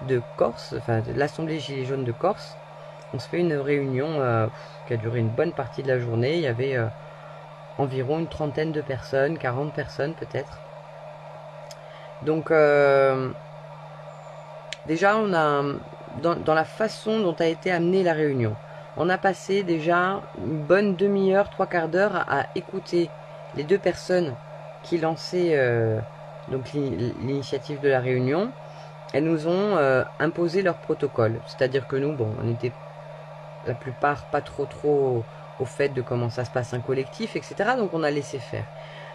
de Corse, enfin l'assemblée Gilets jaunes de Corse. On se fait une réunion qui a duré une bonne partie de la journée. Il y avait environ une trentaine de personnes, 40 personnes peut-être. Donc déjà on a dans la façon dont a été amenée la réunion, on a passé déjà une bonne demi-heure, trois quarts d'heure à écouter les deux personnes qui lançaient donc l'initiative de la réunion. Elles nous ont imposé leur protocole, c'est-à-dire que nous, bon, on était la plupart pas trop au fait de comment ça se passe un collectif, etc. Donc on a laissé faire.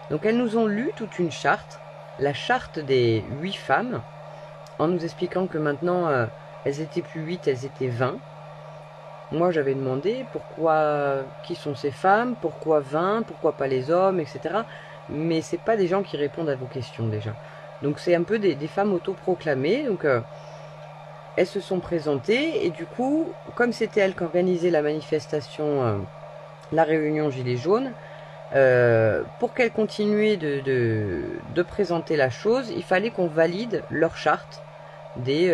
Donc elles nous ont lu toute une charte, la charte des 8 femmes, en nous expliquant que maintenant elles étaient plus 8, elles étaient 20. Moi j'avais demandé pourquoi, qui sont ces femmes, pourquoi 20, pourquoi pas les hommes, etc. Mais c'est pas des gens qui répondent à vos questions déjà. Donc c'est un peu des femmes autoproclamées. Donc elles se sont présentées, et du coup, comme c'était elles qui organisaient la manifestation, la réunion Gilets jaunes, pour qu'elles continuaient de présenter la chose, il fallait qu'on valide leur charte des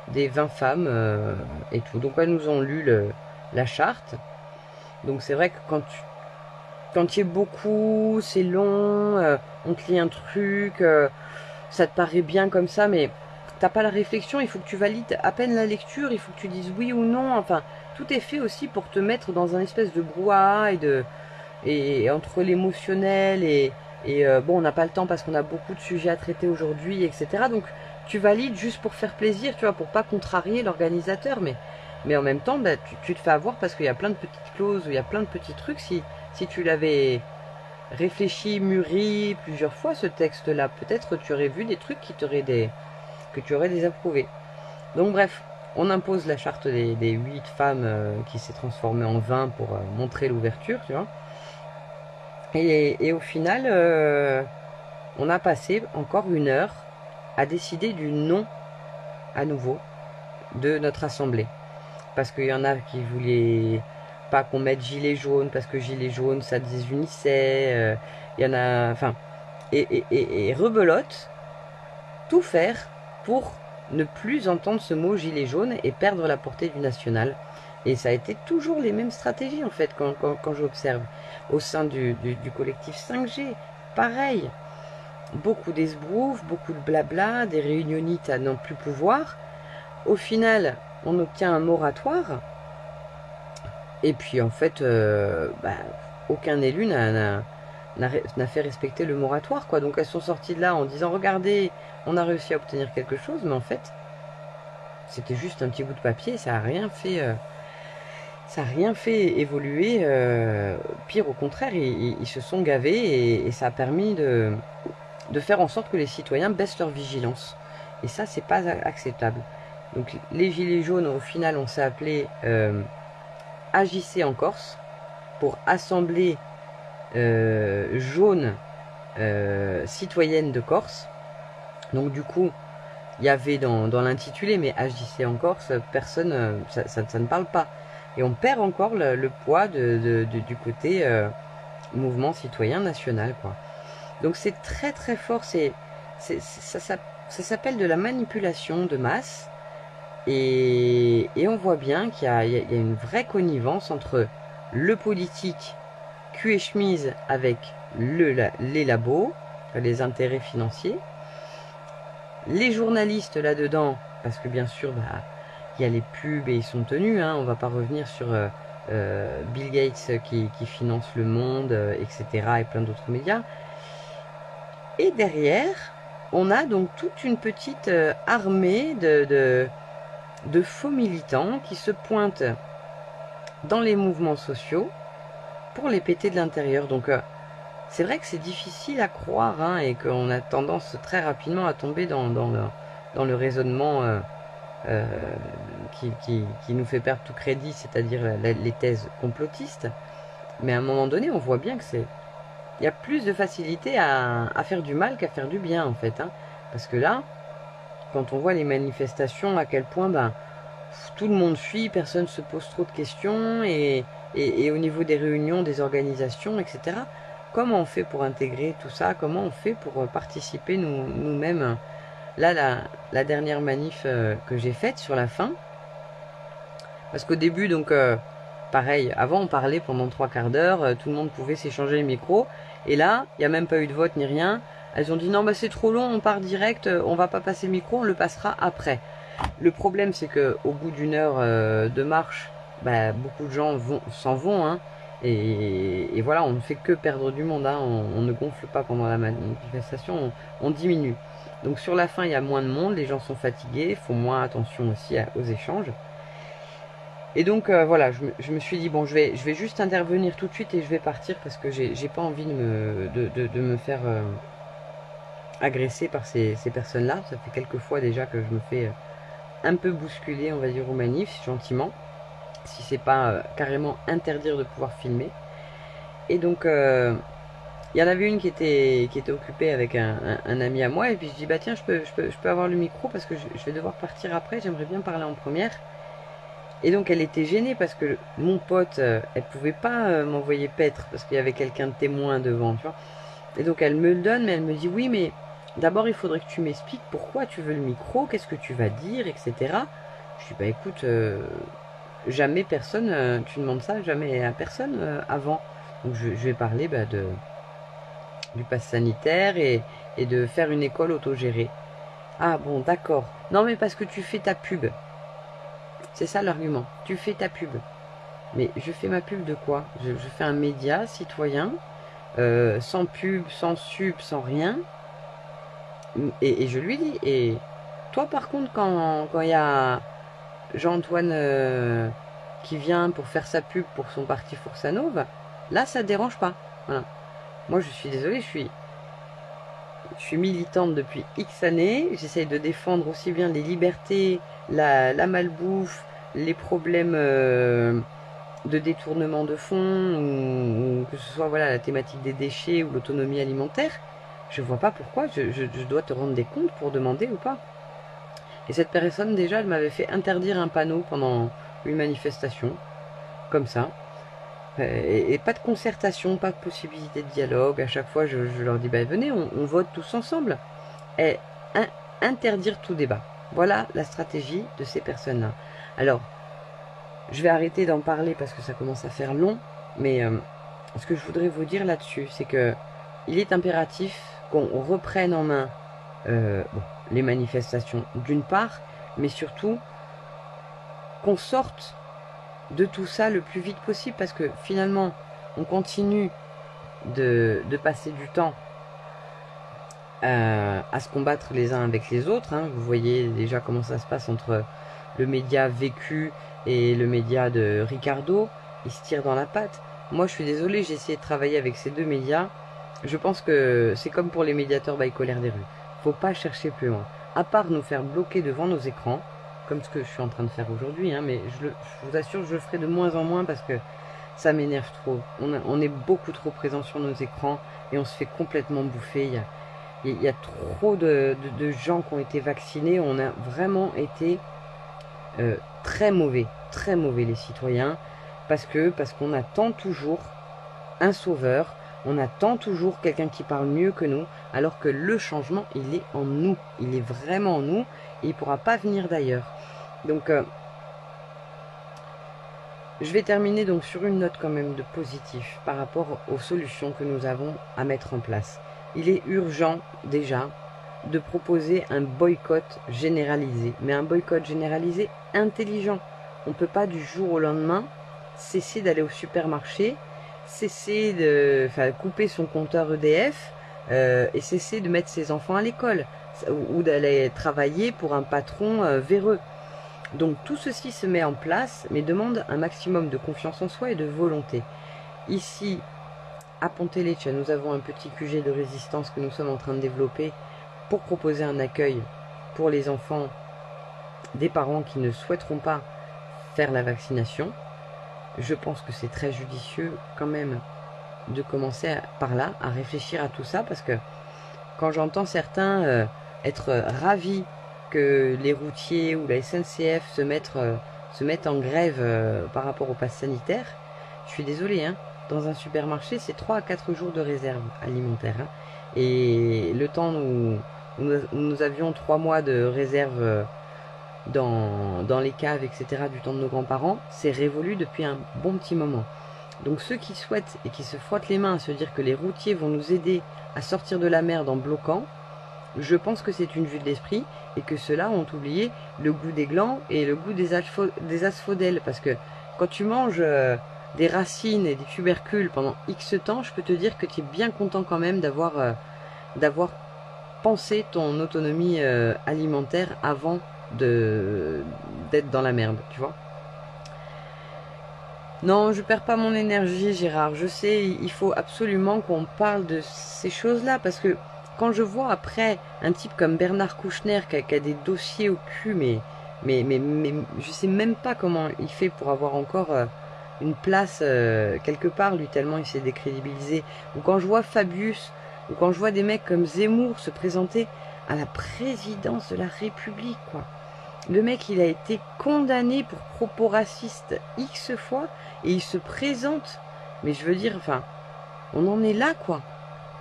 20 femmes et tout. Donc elles nous ont lu la charte. Donc c'est vrai que quand tu es beaucoup, c'est long, on te lit un truc, ça te paraît bien comme ça, mais t'as pas la réflexion, il faut que tu valides à peine la lecture, il faut que tu dises oui ou non, enfin, tout est fait aussi pour te mettre dans un espèce de brouhaha et entre l'émotionnel et bon, on n'a pas le temps parce qu'on a beaucoup de sujets à traiter aujourd'hui, etc. Donc tu valides juste pour faire plaisir, tu vois, pour pas contrarier l'organisateur, mais en même temps, bah, tu te fais avoir parce qu'il y a plein de petites clauses, il y a plein de petits trucs. Si tu l'avais réfléchi, mûri plusieurs fois ce texte-là, peut-être tu aurais vu des trucs que tu aurais désapprouvés. Donc bref, on impose la charte des 8 femmes qui s'est transformée en 20 pour montrer l'ouverture, tu vois. Et au final, on a passé encore une heure à décider du nom à nouveau de notre assemblée. Parce qu'il y en a qui voulaient pas qu'on mette gilet jaune, parce que gilet jaune ça désunissait. Il y en a, enfin, et rebelote, tout faire pour ne plus entendre ce mot gilet jaune et perdre la portée du national. Et ça a été toujours les mêmes stratégies en fait quand j'observe. Au sein du collectif 5G, pareil. Beaucoup d'esbroufs, beaucoup de blabla, des réunionites à n'en plus pouvoir. Au final, on obtient un moratoire. Et puis en fait, aucun élu n'a fait respecter le moratoire, quoi. Donc elles sont sorties de là en disant regardez, on a réussi à obtenir quelque chose, mais en fait, c'était juste un petit bout de papier, ça n'a rien fait. Ça n'a rien fait évoluer, pire au contraire, ils se sont gavés et ça a permis de faire en sorte que les citoyens baissent leur vigilance. Et ça, c'est pas acceptable. Donc les gilets jaunes, au final, on s'est appelé Agissez en Corse pour Assemblée jaune citoyenne de Corse. Donc du coup, il y avait dans l'intitulé, mais Agissez en Corse, personne, ça ne parle pas. Et on perd encore le poids du côté mouvement citoyen national, quoi. Donc c'est très très fort, ça s'appelle de la manipulation de masse. Et on voit bien qu'il y a une vraie connivence entre le politique cul et chemise avec les labos, les intérêts financiers, les journalistes là-dedans, parce que bien sûr, bah, il y a les pubs et ils sont tenus, hein, on va pas revenir sur Bill Gates qui finance Le Monde, etc. et plein d'autres médias. Et derrière, on a donc toute une petite armée de faux militants qui se pointent dans les mouvements sociaux pour les péter de l'intérieur. Donc c'est vrai que c'est difficile à croire, hein, et qu'on a tendance très rapidement à tomber dans le raisonnement qui nous fait perdre tout crédit, c'est-à-dire les thèses complotistes. Mais à un moment donné, on voit bien que il y a plus de facilité à faire du mal qu'à faire du bien, en fait, hein. Parce que là, quand on voit les manifestations, à quel point ben, tout le monde fuit, personne ne se pose trop de questions, et au niveau des réunions, des organisations, etc., comment on fait pour intégrer tout ça? Comment on fait pour participer nous-mêmes? Là, la dernière manif que j'ai faite sur la fin, parce qu'au début, donc, pareil, avant on parlait pendant 3/4 d'heure, tout le monde pouvait s'échanger le micro, et là, il n'y a même pas eu de vote ni rien. Elles ont dit non, bah c'est trop long, on part direct, on va pas passer le micro, on le passera après. Le problème, c'est que au bout d'une heure de marche, bah, beaucoup de gens s'en vont, hein, et voilà, on ne fait que perdre du monde, hein, on ne gonfle pas pendant la manifestation, on diminue. Donc sur la fin, il y a moins de monde, les gens sont fatigués, font moins attention aussi aux échanges. Et donc voilà, je me suis dit, bon, je vais juste intervenir tout de suite et je vais partir parce que j'ai pas envie de me faire agresser par ces personnes-là. Ça fait quelques fois déjà que je me fais un peu bousculer, on va dire, aux manifs, gentiment, si c'est pas carrément interdire de pouvoir filmer. Et donc il y en avait une qui était occupée avec un ami à moi, et puis je dis bah tiens, je peux avoir le micro parce que je vais devoir partir après, j'aimerais bien parler en première. Et donc elle était gênée parce que mon pote, elle pouvait pas m'envoyer paître parce qu'il y avait quelqu'un de témoin devant, tu vois. Et donc elle me le donne, mais elle me dit oui, mais d'abord il faudrait que tu m'expliques pourquoi tu veux le micro, qu'est-ce que tu vas dire, etc. Je dis bah écoute, jamais personne, tu demandes ça jamais à personne avant. Donc je vais parler bah, du pass sanitaire et de faire une école autogérée. Ah bon, d'accord. Non mais parce que tu fais ta pub. C'est ça l'argument. Tu fais ta pub. Mais je fais ma pub de quoi? Je fais un média citoyen, sans pub, sans sub, sans rien. Et je lui dis, et toi par contre, quand il y a Jean-Antoine qui vient pour faire sa pub pour son parti Força Nova, là ça dérange pas. Voilà. Moi je suis désolée, je suis militante depuis X années, j'essaye de défendre aussi bien les libertés, la malbouffe, les problèmes de détournement de fonds, ou que ce soit voilà, la thématique des déchets ou l'autonomie alimentaire. Je vois pas pourquoi je dois te rendre des comptes pour demander ou pas. Et cette personne déjà, elle m'avait fait interdire un panneau pendant une manifestation, comme ça. Et pas de concertation, pas de possibilité de dialogue. À chaque fois, je leur dis, bah, venez, on vote tous ensemble. Et interdire tout débat. Voilà la stratégie de ces personnes-là. Alors, je vais arrêter d'en parler parce que ça commence à faire long. Mais ce que je voudrais vous dire là-dessus, c'est que il est impératif qu'on reprenne en main les manifestations d'une part, mais surtout qu'on sorte de tout ça le plus vite possible, parce que finalement on continue de passer du temps à se combattre les uns avec les autres, hein. Vous voyez déjà comment ça se passe entre le média Vécu et le média de Ricardo, ils se tirent dans la patte. Moi je suis désolée, j'ai essayé de travailler avec ces deux médias, je pense que c'est comme pour les médiateurs bipolaires des rues, faut pas chercher plus loin, à part nous faire bloquer devant nos écrans, comme ce que je suis en train de faire aujourd'hui, hein, mais je vous assure, je le ferai de moins en moins parce que ça m'énerve trop. On est beaucoup trop présent sur nos écrans et on se fait complètement bouffer. Il y a trop de gens qui ont été vaccinés. On a vraiment été très mauvais les citoyens, parce qu'on attend toujours un sauveur, on attend toujours quelqu'un qui parle mieux que nous, alors que le changement, il est en nous, il est vraiment en nous et il ne pourra pas venir d'ailleurs. Donc, je vais terminer donc sur une note quand même de positif par rapport aux solutions que nous avons à mettre en place. Il est urgent déjà de proposer un boycott généralisé, mais un boycott généralisé intelligent. On ne peut pas du jour au lendemain cesser d'aller au supermarché, cesser de couper son compteur EDF et cesser de mettre ses enfants à l'école ou d'aller travailler pour un patron véreux. Donc tout ceci se met en place, mais demande un maximum de confiance en soi et de volonté. Ici, à Ponte-Lecce, nous avons un petit QG de résistance que nous sommes en train de développer pour proposer un accueil pour les enfants des parents qui ne souhaiteront pas faire la vaccination. Je pense que c'est très judicieux quand même de commencer par là, à réfléchir à tout ça, parce que quand j'entends certains être ravis que les routiers ou la SNCF se mettent en grève par rapport au pass sanitaire, je suis désolée, hein, dans un supermarché, c'est 3 à 4 jours de réserve alimentaire. Hein, et le temps où nous avions 3 mois de réserve dans les caves, etc., du temps de nos grands-parents, c'est révolu depuis un bon petit moment. Donc ceux qui souhaitent et qui se frottent les mains à se dire que les routiers vont nous aider à sortir de la merde en bloquant, je pense que c'est une vue de l'esprit et que ceux-là ont oublié le goût des glands et le goût des asphodèles. Parce que quand tu manges des racines et des tubercules pendant X temps, je peux te dire que tu es bien content quand même d'avoir pensé ton autonomie alimentaire avant d'être dans la merde, tu vois. Non, je perds pas mon énergie, Gérard. Je sais, il faut absolument qu'on parle de ces choses-là, parce que quand je vois après un type comme Bernard Kouchner qui a des dossiers au cul, mais je sais même pas comment il fait pour avoir encore une place quelque part, lui, tellement il s'est décrédibilisé. Ou quand je vois Fabius, ou quand je vois des mecs comme Zemmour se présenter à la présidence de la République, quoi. Le mec, il a été condamné pour propos racistes X fois, et il se présente. Mais je veux dire, enfin, on en est là, quoi.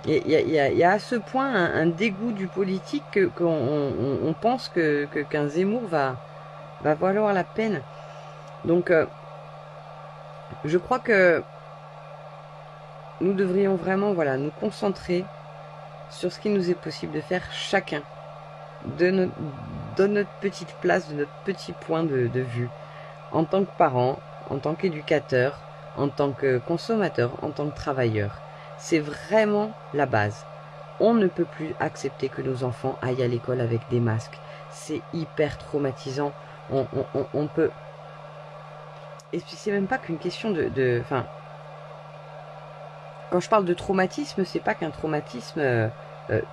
Il y a à ce point un dégoût du politique qu'on pense qu'un Zemmour va valoir la peine. Donc, je crois que nous devrions vraiment, voilà, nous concentrer sur ce qu'il nous est possible de faire chacun de notre petite place, de notre petit point de vue, en tant que parent, en tant qu'éducateur, en tant que consommateur, en tant que travailleur. C'est vraiment la base. On ne peut plus accepter que nos enfants aillent à l'école avec des masques. C'est hyper traumatisant. On peut... Et puis c'est même pas qu'une question enfin, quand je parle de traumatisme, c'est pas qu'un traumatisme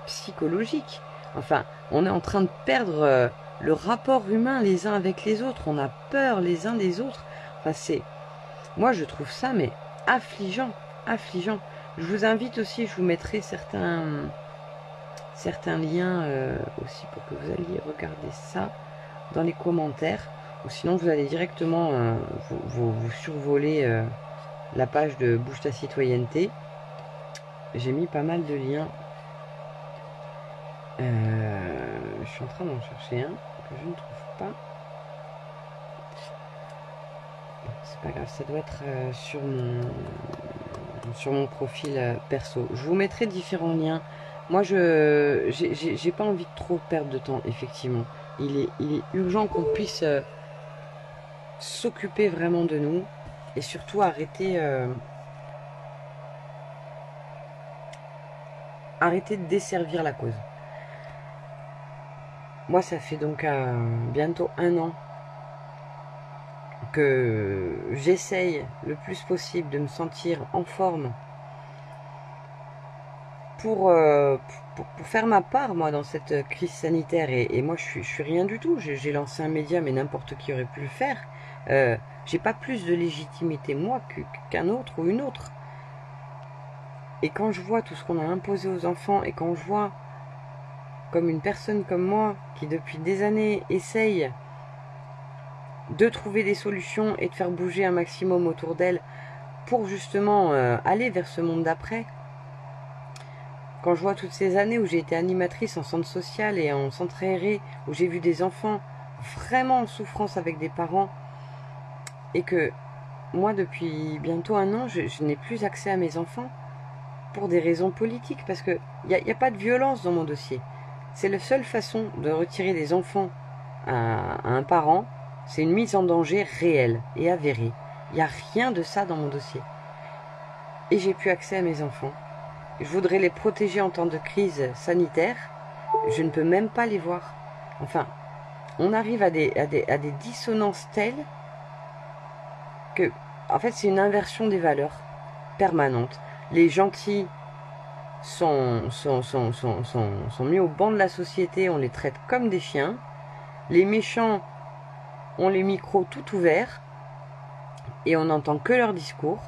psychologique. Enfin, on est en train de perdre le rapport humain les uns avec les autres. On a peur les uns des autres. Enfin, c'est... Moi, je trouve ça, mais affligeant. Affligeant. Je vous invite aussi, je vous mettrai certains liens aussi pour que vous alliez regarder ça dans les commentaires. Ou sinon, vous allez directement vous survoler la page de Bouge ta citoyenneté. J'ai mis pas mal de liens. Je suis en train d'en chercher un que je ne trouve pas. C'est pas grave, ça doit être sur mon profil perso. Je vous mettrai différents liens. Moi, j'ai pas envie de trop perdre de temps, effectivement. Il est urgent qu'on puisse s'occuper vraiment de nous et surtout arrêter de desservir la cause. Moi, ça fait donc bientôt 1 an que j'essaye le plus possible de me sentir en forme pour faire ma part, moi, dans cette crise sanitaire. Et moi, je suis rien du tout. J'ai lancé un média, mais n'importe qui aurait pu le faire. J'ai pas plus de légitimité, moi, qu'un autre ou une autre. Et quand je vois tout ce qu'on a imposé aux enfants, et quand je vois comme une personne comme moi, qui depuis des années essaye de trouver des solutions et de faire bouger un maximum autour d'elle pour justement aller vers ce monde d'après, quand je vois toutes ces années où j'ai été animatrice en centre social et en centre aéré, où j'ai vu des enfants vraiment en souffrance avec des parents et que moi, depuis bientôt 1 an, je n'ai plus accès à mes enfants pour des raisons politiques, parce qu'il n'y a pas de violence dans mon dossier. C'est la seule façon de retirer des enfants à un parent, c'est une mise en danger réelle et avérée. Il n'y a rien de ça dans mon dossier. Et j'ai plus accès à mes enfants. Je voudrais les protéger en temps de crise sanitaire. Je ne peux même pas les voir. Enfin, on arrive à des dissonances telles que, en fait, c'est une inversion des valeurs permanente. Les gentils sont mis au banc de la société, on les traite comme des chiens. Les méchants ont les micros tout ouverts et on n'entend que leur discours.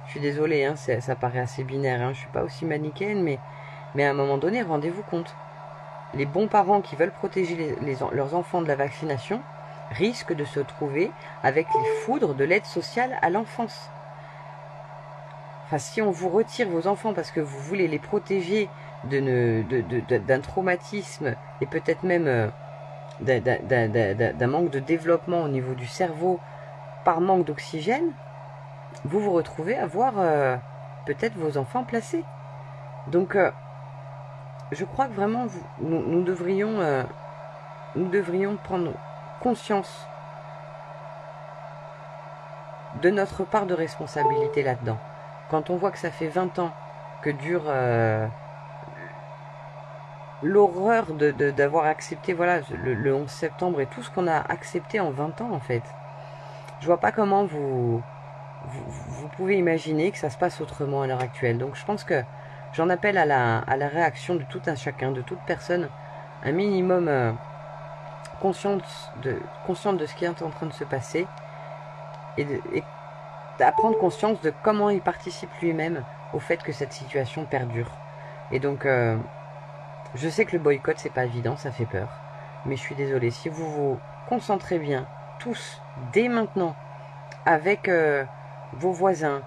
Je suis désolée, hein, ça paraît assez binaire, hein, je ne suis pas aussi manichéenne, mais à un moment donné, rendez-vous compte. Les bons parents qui veulent protéger leurs enfants de la vaccination risquent de se trouver avec les foudres de l'aide sociale à l'enfance. Enfin, si on vous retire vos enfants parce que vous voulez les protéger d'un traumatisme et peut-être même d'un manque de développement au niveau du cerveau par manque d'oxygène, vous vous retrouvez à voir peut-être vos enfants placés. Donc, je crois que vraiment, nous devrions prendre conscience de notre part de responsabilité là-dedans. Quand on voit que ça fait 20 ans que dure l'horreur d'avoir accepté, voilà, le 11 septembre et tout ce qu'on a accepté en 20 ans, en fait. Je vois pas comment vous pouvez imaginer que ça se passe autrement à l'heure actuelle. Donc je pense que j'en appelle à la réaction de tout un chacun, de toute personne, un minimum consciente de ce qui est en train de se passer et à prendre conscience de comment il participe lui-même au fait que cette situation perdure. Et donc, je sais que le boycott, c'est pas évident, ça fait peur. Mais je suis désolée, si vous vous concentrez bien, tous, dès maintenant, avec vos voisins,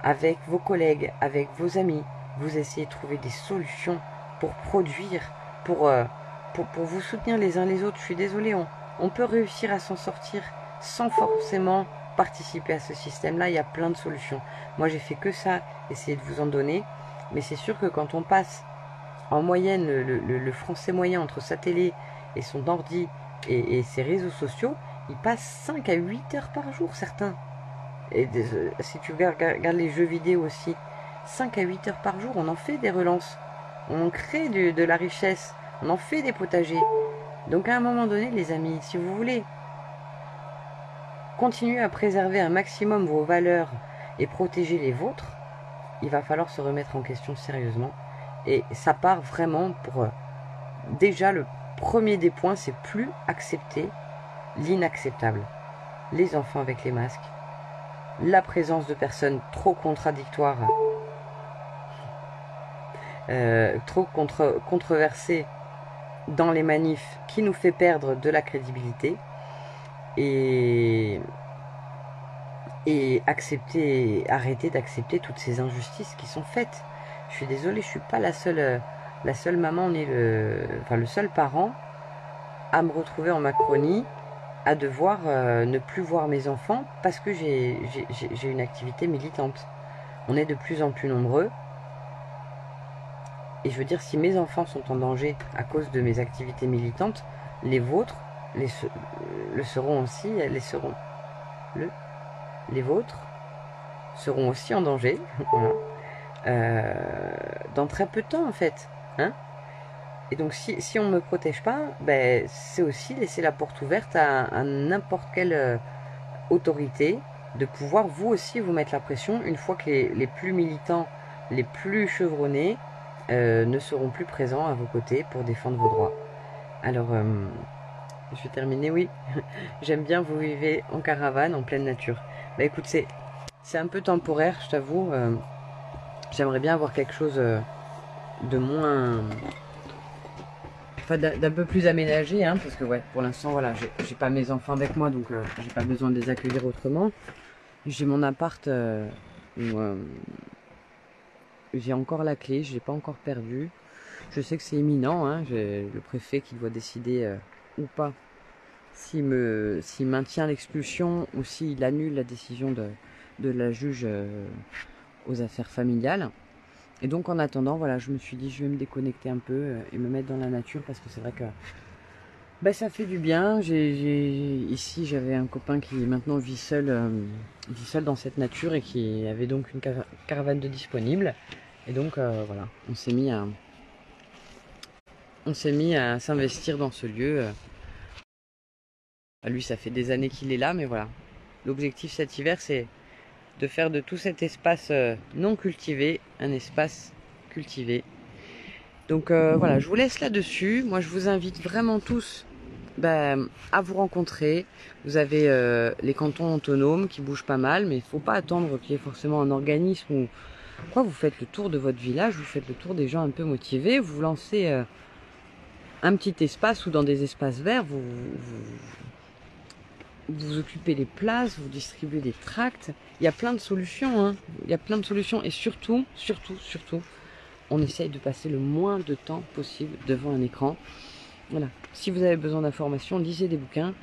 avec vos collègues, avec vos amis, vous essayez de trouver des solutions pour produire, pour vous soutenir les uns les autres. Je suis désolée, on peut réussir à s'en sortir sans forcément participer à ce système-là. Il y a plein de solutions. Moi, j'ai fait que ça, essayer de vous en donner. Mais c'est sûr que quand on passe en moyenne le français moyen entre sa télé et son ordi et ses réseaux sociaux, il passe 5 à 8 heures par jour, certains. Et si tu regardes les jeux vidéo aussi, 5 à 8 heures par jour, on en fait des relances. On crée de la richesse. On en fait des potagers. Donc à un moment donné, les amis, si vous voulez continuer à préserver un maximum vos valeurs et protéger les vôtres, il va falloir se remettre en question sérieusement. Et ça part vraiment pour... déjà, le premier des points, c'est plus accepter l'inacceptable. Les enfants avec les masques, la présence de personnes trop contradictoires, trop controversées dans les manifs, qui nous fait perdre de la crédibilité, et accepter, arrêter d'accepter toutes ces injustices qui sont faites. Je suis désolée, je suis pas la seule maman ni le seul parent à me retrouver en Macronie, à devoir ne plus voir mes enfants parce que j'ai une activité militante. On est de plus en plus nombreux. Et je veux dire, si mes enfants sont en danger à cause de mes activités militantes, les vôtres le seront aussi, les vôtres seront aussi en danger, voilà. Dans très peu de temps en fait, hein. Et donc si on ne me protège pas, ben, c'est aussi laisser la porte ouverte à n'importe quelle autorité de pouvoir vous aussi vous mettre la pression une fois que les plus militants, les plus chevronnés ne seront plus présents à vos côtés pour défendre vos droits. Alors, je vais terminer, oui. J'aime bien vous vivez en caravane, en pleine nature. Bah écoute, c'est un peu temporaire, je t'avoue. J'aimerais bien avoir quelque chose de moins... Enfin, d'un peu plus aménagé, hein, parce que ouais, pour l'instant, voilà, j'ai pas mes enfants avec moi, donc j'ai pas besoin de les accueillir autrement. J'ai mon appart où j'ai encore la clé, je l'ai pas encore perdue. Je sais que c'est imminent, hein, j'ai le préfet qui doit décider ou pas s'il maintient l'expulsion ou s'il annule la décision de la juge aux affaires familiales. Et donc en attendant, voilà, je me suis dit je vais me déconnecter un peu et me mettre dans la nature parce que c'est vrai que ça fait du bien. Ici j'avais un copain qui maintenant vit seul dans cette nature et qui avait donc une caravane de disponible. Et donc voilà, on s'est mis à s'investir dans ce lieu. Lui, ça fait des années qu'il est là, mais voilà. L'objectif cet hiver, c'est de faire de tout cet espace non cultivé un espace cultivé. Donc voilà, je vous laisse là-dessus. Moi, je vous invite vraiment tous à vous rencontrer. Vous avez les cantons autonomes qui bougent pas mal, mais il ne faut pas attendre qu'il y ait forcément un organisme ou quoi. Vous faites le tour de votre village, vous faites le tour des gens un peu motivés, vous lancez un petit espace ou dans des espaces verts, vous occupez les places, vous distribuez des tracts. Il y a plein de solutions, hein. Il y a plein de solutions et surtout, on essaye de passer le moins de temps possible devant un écran. Voilà. Si vous avez besoin d'informations, lisez des bouquins.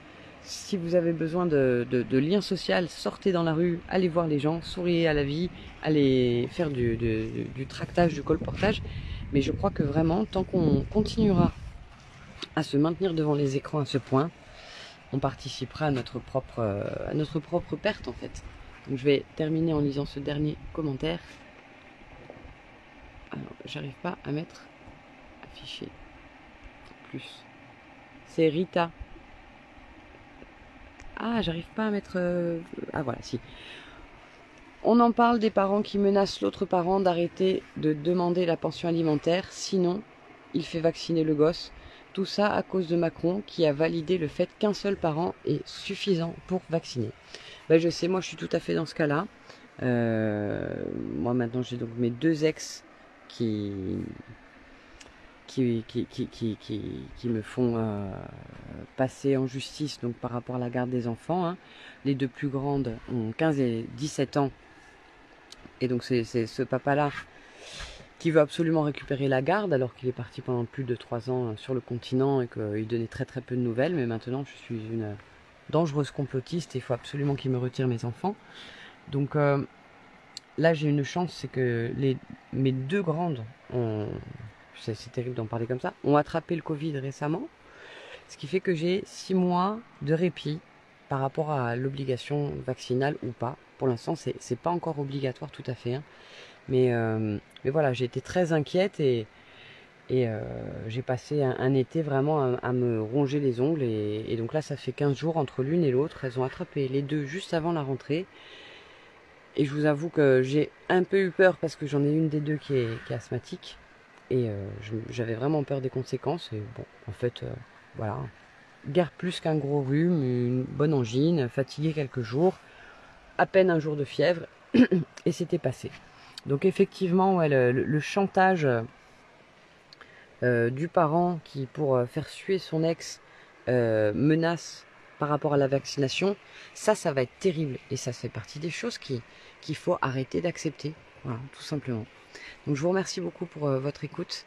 Si vous avez besoin de lien social, sortez dans la rue, allez voir les gens, souriez à la vie, allez faire du tractage, du colportage. Mais je crois que vraiment, tant qu'on continuera à se maintenir devant les écrans à ce point, on participera à notre propre perte en fait. Donc je vais terminer en lisant ce dernier commentaire. Alors, j'arrive pas à mettre affiché plus. C'est Rita. Ah, j'arrive pas à mettre... Ah voilà, si. On en parle des parents qui menacent l'autre parent d'arrêter de demander la pension alimentaire, sinon il fait vacciner le gosse. Tout ça à cause de Macron qui a validé le fait qu'un seul parent est suffisant pour vacciner. Je sais, moi je suis tout à fait dans ce cas-là. Moi maintenant j'ai donc mes 2 ex qui me font passer en justice donc par rapport à la garde des enfants. Hein. Les 2 plus grandes ont 15 et 17 ans. Et donc c'est ce papa-là qui veut absolument récupérer la garde alors qu'il est parti pendant plus de 3 ans sur le continent et qu'il donnait très très peu de nouvelles. Mais maintenant je suis une dangereuse complotiste et il faut absolument qu'il me retire mes enfants. Donc là j'ai une chance, c'est que mes 2 grandes c'est terrible d'en parler comme ça, ont attrapé le Covid récemment, ce qui fait que j'ai 6 mois de répit par rapport à l'obligation vaccinale ou pas. Pour l'instant c'est pas encore obligatoire tout à fait, hein. Mais voilà, j'ai été très inquiète et j'ai passé un été vraiment à me ronger les ongles. Et donc là, ça fait 15 jours entre l'une et l'autre. Elles ont attrapé les 2 juste avant la rentrée. Et je vous avoue que j'ai un peu eu peur parce que j'en ai une des 2 qui est asthmatique. Et j'avais vraiment peur des conséquences. Et bon, en fait, voilà. Guère plus qu'un gros rhume, une bonne angine, fatigué quelques jours, à peine un jour de fièvre. Et c'était passé. Donc effectivement, ouais, le chantage du parent qui, pour faire suer son ex, menace par rapport à la vaccination, ça va être terrible. Et ça fait partie des choses qu'il faut arrêter d'accepter. Voilà, tout simplement. Donc je vous remercie beaucoup pour votre écoute.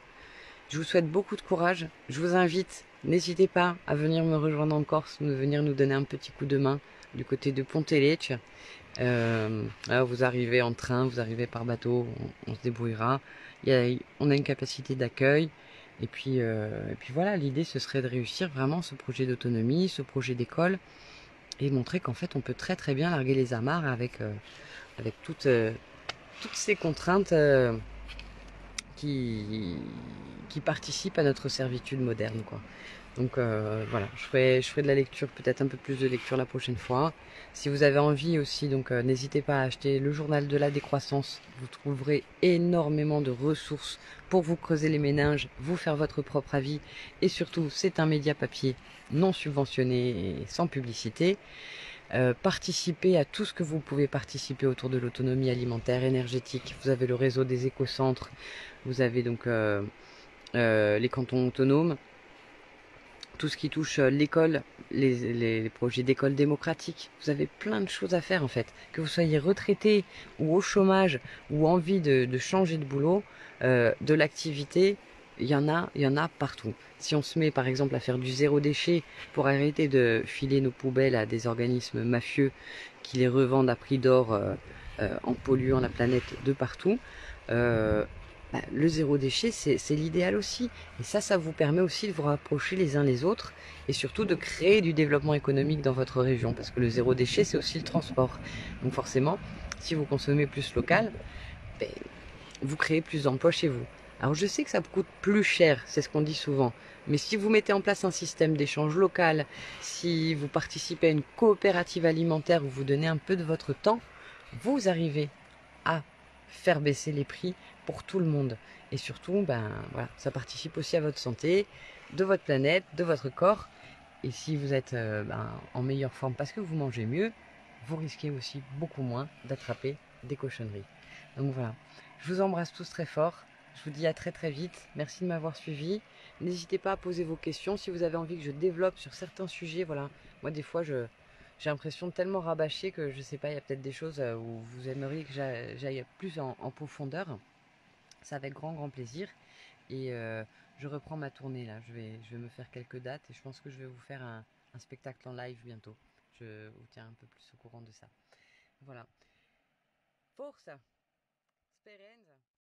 Je vous souhaite beaucoup de courage. Je vous invite, n'hésitez pas à venir me rejoindre en Corse, venir nous donner un petit coup de main du côté de Pontelecce. Vous arrivez en train, vous arrivez par bateau, on se débrouillera. On a une capacité d'accueil. Et puis voilà, l'idée ce serait de réussir vraiment ce projet d'autonomie, ce projet d'école, et montrer qu'en fait on peut très très bien larguer les amarres avec toutes ces contraintes qui participent à notre servitude moderne, quoi. Donc voilà, je ferai de la lecture, peut-être un peu plus de lecture la prochaine fois. Si vous avez envie aussi, donc n'hésitez pas à acheter le journal de la décroissance. Vous trouverez énormément de ressources pour vous creuser les méninges, vous faire votre propre avis. Et surtout, c'est un média papier non subventionné et sans publicité. Participez à tout ce que vous pouvez participer autour de l'autonomie alimentaire, énergétique. Vous avez le réseau des écocentres, vous avez donc les cantons autonomes. Tout ce qui touche l'école, les projets d'école démocratique. Vous avez plein de choses à faire en fait. Que vous soyez retraité ou au chômage ou envie de changer de boulot, de l'activité, il y en a partout. Si on se met par exemple à faire du zéro déchet pour arrêter de filer nos poubelles à des organismes mafieux qui les revendent à prix d'or en polluant la planète de partout, le zéro déchet c'est l'idéal aussi. Et ça vous permet aussi de vous rapprocher les uns les autres et surtout de créer du développement économique dans votre région, parce que le zéro déchet c'est aussi le transport. Donc forcément, si vous consommez plus local, vous créez plus d'emplois chez vous. Alors je sais que ça coûte plus cher, c'est ce qu'on dit souvent, mais si vous mettez en place un système d'échange local, si vous participez à une coopérative alimentaire où vous donnez un peu de votre temps, vous arrivez à faire baisser les prix pour tout le monde. Et surtout, voilà, ça participe aussi à votre santé, de votre planète, de votre corps. Et si vous êtes en meilleure forme parce que vous mangez mieux, vous risquez aussi beaucoup moins d'attraper des cochonneries. Donc voilà, je vous embrasse tous très fort. Je vous dis à très très vite. Merci de m'avoir suivi. N'hésitez pas à poser vos questions si vous avez envie que je développe sur certains sujets. Voilà, moi des fois j'ai l'impression de tellement rabâcher que je sais pas, il y a peut-être des choses où vous aimeriez que j'aille plus en profondeur. C'est avec grand plaisir. Et je reprends ma tournée là. Je vais me faire quelques dates et je pense que je vais vous faire un spectacle en live bientôt. Je vous tiens un peu plus au courant de ça. Voilà. Forza! Speranza!